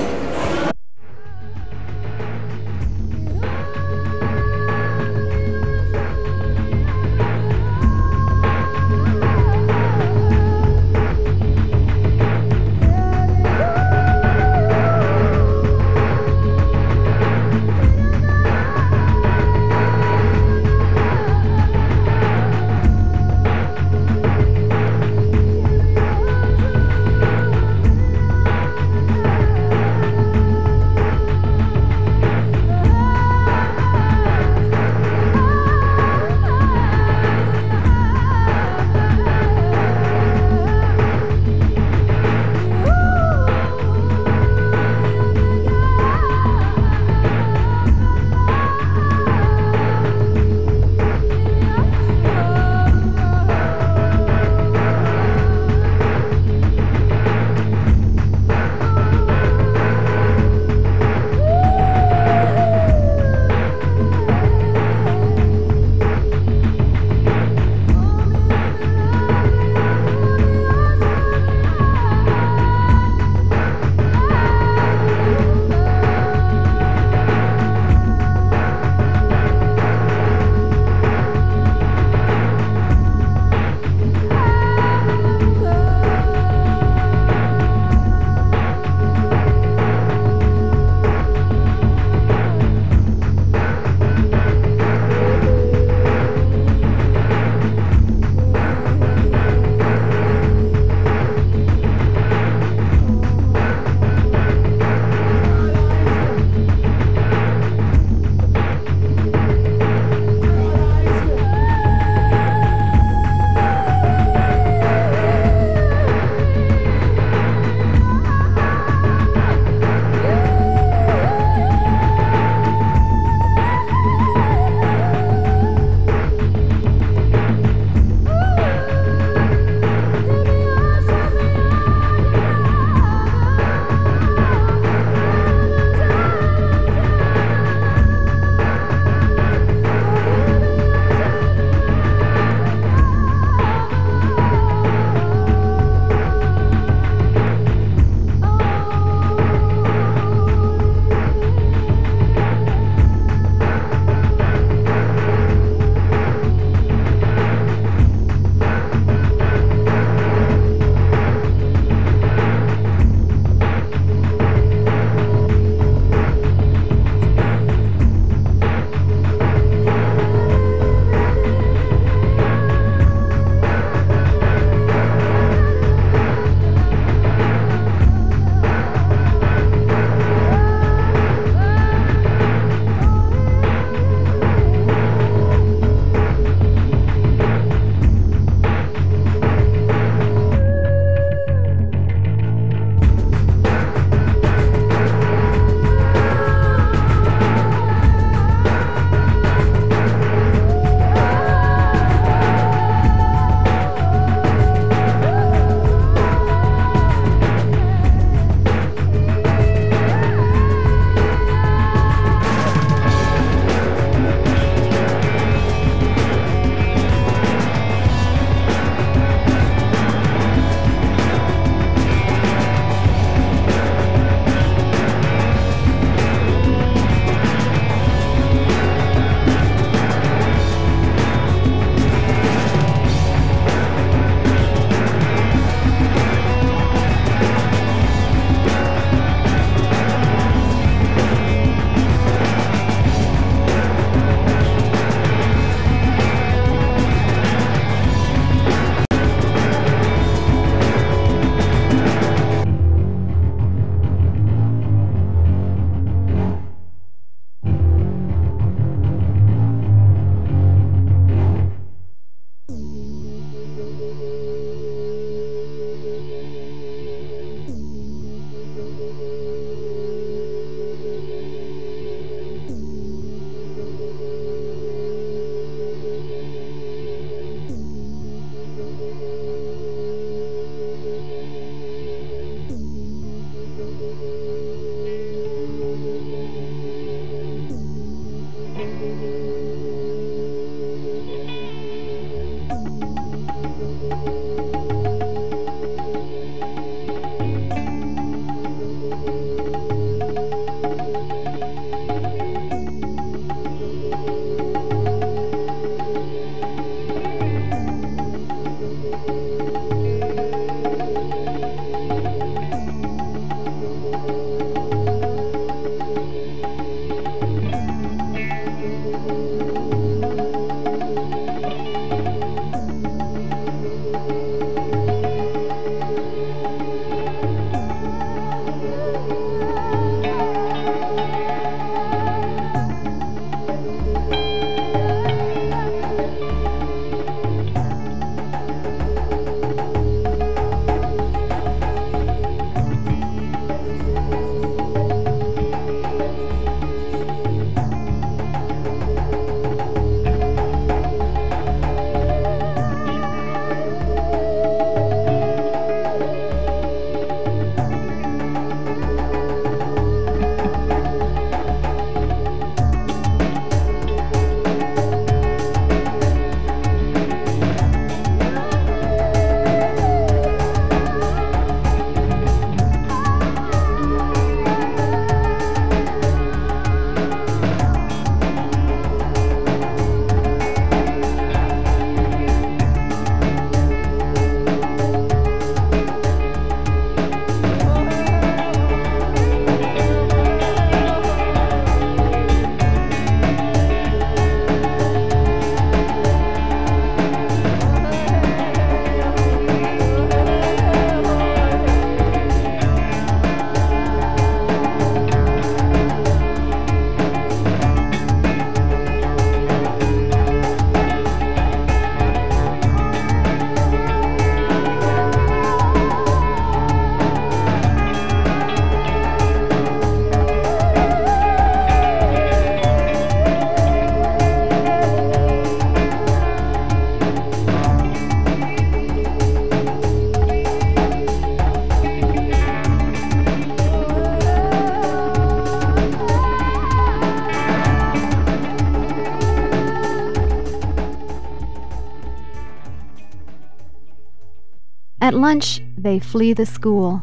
At lunch, they flee the school.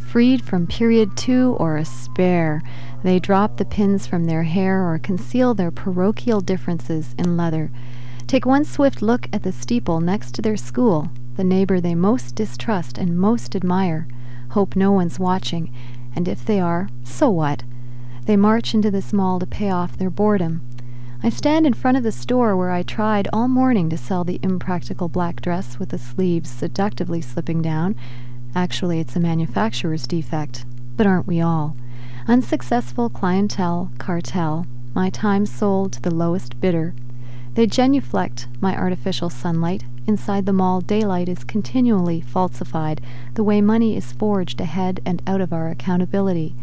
Freed from period 2 or a spare, they drop the pins from their hair or conceal their parochial differences in leather. Take one swift look at the steeple next to their school, the neighbor they most distrust and most admire. Hope no one's watching, and if they are, so what? They march into this mall to pay off their boredom. I stand in front of the store where I tried all morning to sell the impractical black dress with the sleeves seductively slipping down. Actually, it's a manufacturer's defect, but aren't we all? Unsuccessful clientele, cartel, my time sold to the lowest bidder. They genuflect my artificial sunlight. Inside the mall, daylight is continually falsified, the way money is forged ahead and out of our accountability.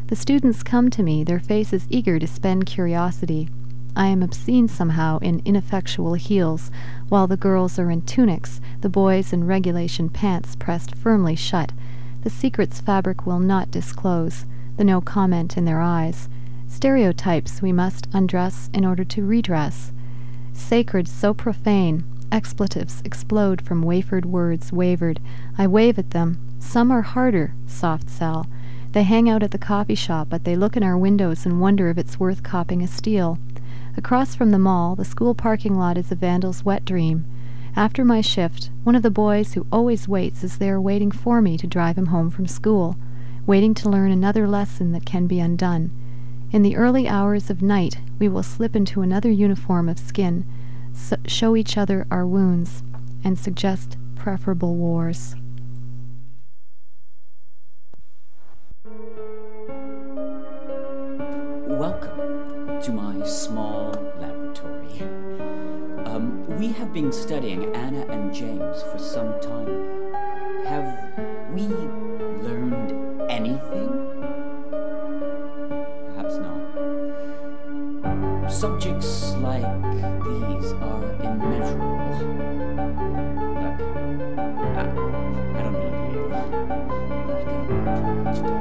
The students come to me, their faces eager to spend curiosity. I am obscene somehow in ineffectual heels, while the girls are in tunics, the boys in regulation pants pressed firmly shut. The secrets fabric will not disclose, the no comment in their eyes. Stereotypes we must undress in order to redress. Sacred so profane, expletives explode from wafered words wavered. I wave at them. Some are harder, soft sell. They hang out at the coffee shop, but they look in our windows and wonder if it's worth copping a steal. Across from the mall, the school parking lot is a vandal's wet dream. After my shift, one of the boys who always waits is there waiting for me to drive him home from school, waiting to learn another lesson that can be undone. In the early hours of night, we will slip into another uniform of skin, show each other our wounds, and suggest preferable wars. Welcome to my small laboratory. We have been studying Anna and James for some time now. Have we learned anything? Perhaps not. Subjects like these are immeasurable. Look, I don't need you. I've got much done.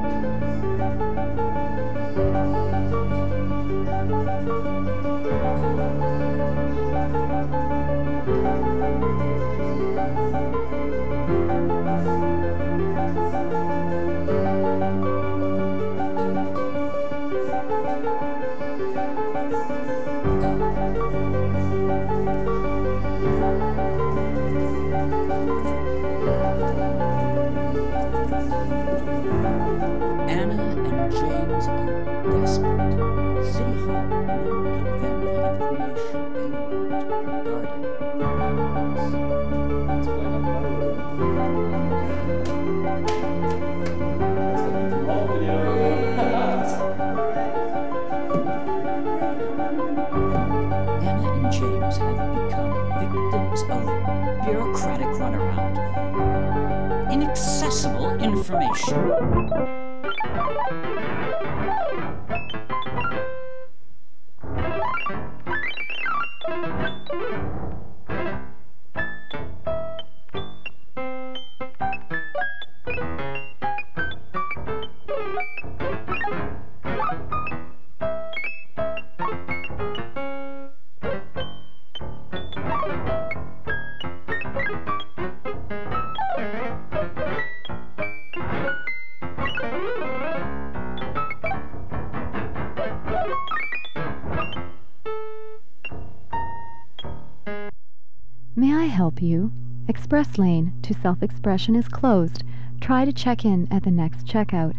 May I help you? Express lane to self-expression is closed. Try to check in at the next checkout.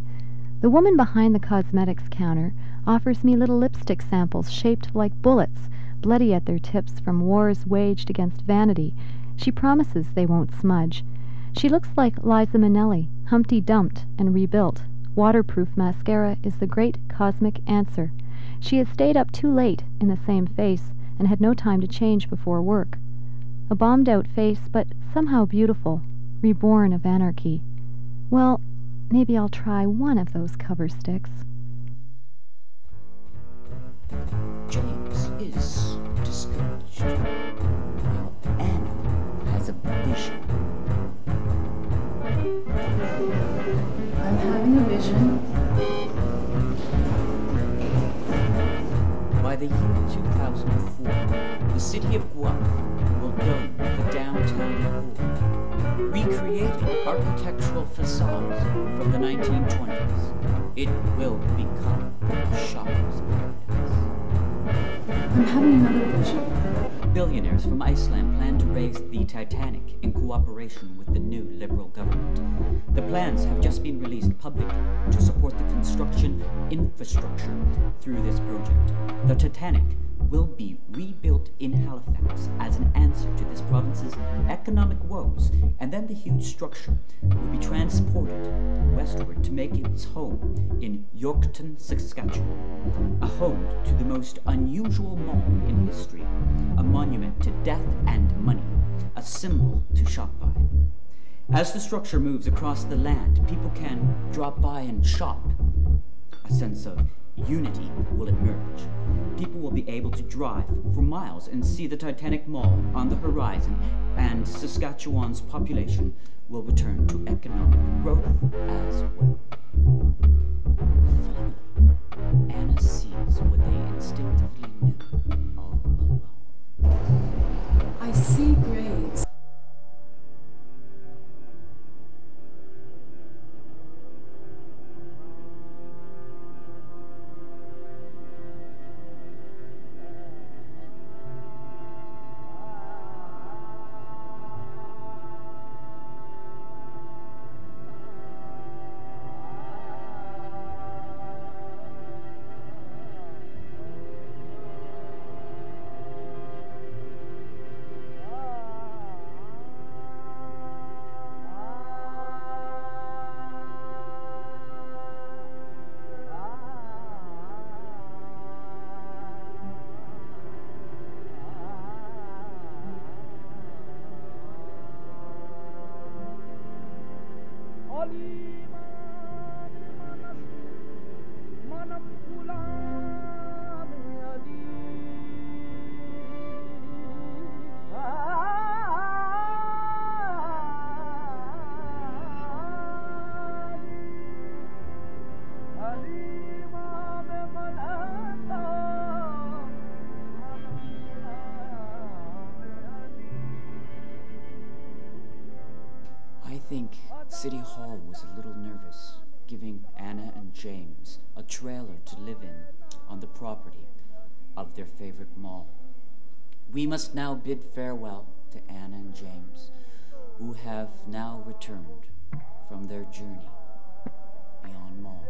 The woman behind the cosmetics counter offers me little lipstick samples shaped like bullets, bloody at their tips from wars waged against vanity. She promises they won't smudge. She looks like Liza Minnelli, Humpty Dumped and rebuilt. Waterproof mascara is the great cosmic answer. She has stayed up too late in the same face and had no time to change before work. A bombed-out face, but somehow beautiful, reborn of anarchy. Well, maybe I'll try one of those cover sticks. James is discouraged. Now Anna has a vision. I'm having a vision. By the year 2004, the city of Guelph will dome the downtown core, recreating architectural facades from the 1920s. It will become a shopper's paradise. I'm having another vision. Billionaires from Iceland plan to raise the Titanic in cooperation with the new Liberal government. The plans have just been released publicly to support the construction infrastructure through this project. The Titanic will be rebuilt in Halifax as an answer to this province's economic woes, and then the huge structure will be transported westward to make its home in Yorkton, Saskatchewan, a home to the most unusual mall in history, a monument to death and money, a symbol to shop by. As the structure moves across the land, people can drop by and shop. A sense of unity will emerge. People will be able to drive for miles and see the Titanic Mall on the horizon, and Saskatchewan's population will return to economic growth as well. Finally, Anna sees what they instinctively knew all along. I see graves. City Hall was a little nervous, giving Anna and James a trailer to live in on the property of their favorite mall. We must now bid farewell to Anna and James, who have now returned from their journey beyond malls.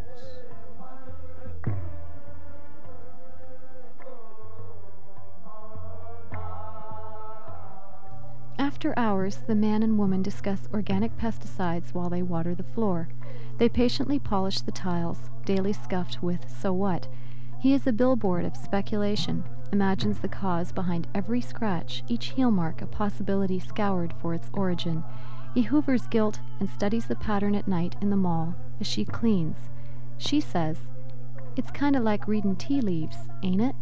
After hours, the man and woman discuss organic pesticides while they water the floor. They patiently polish the tiles, daily scuffed with "so what." He is a billboard of speculation, imagines the cause behind every scratch, each heel mark a possibility scoured for its origin. He hoovers guilt and studies the pattern at night in the mall as she cleans. She says, "It's kinda like reading tea leaves, ain't it?"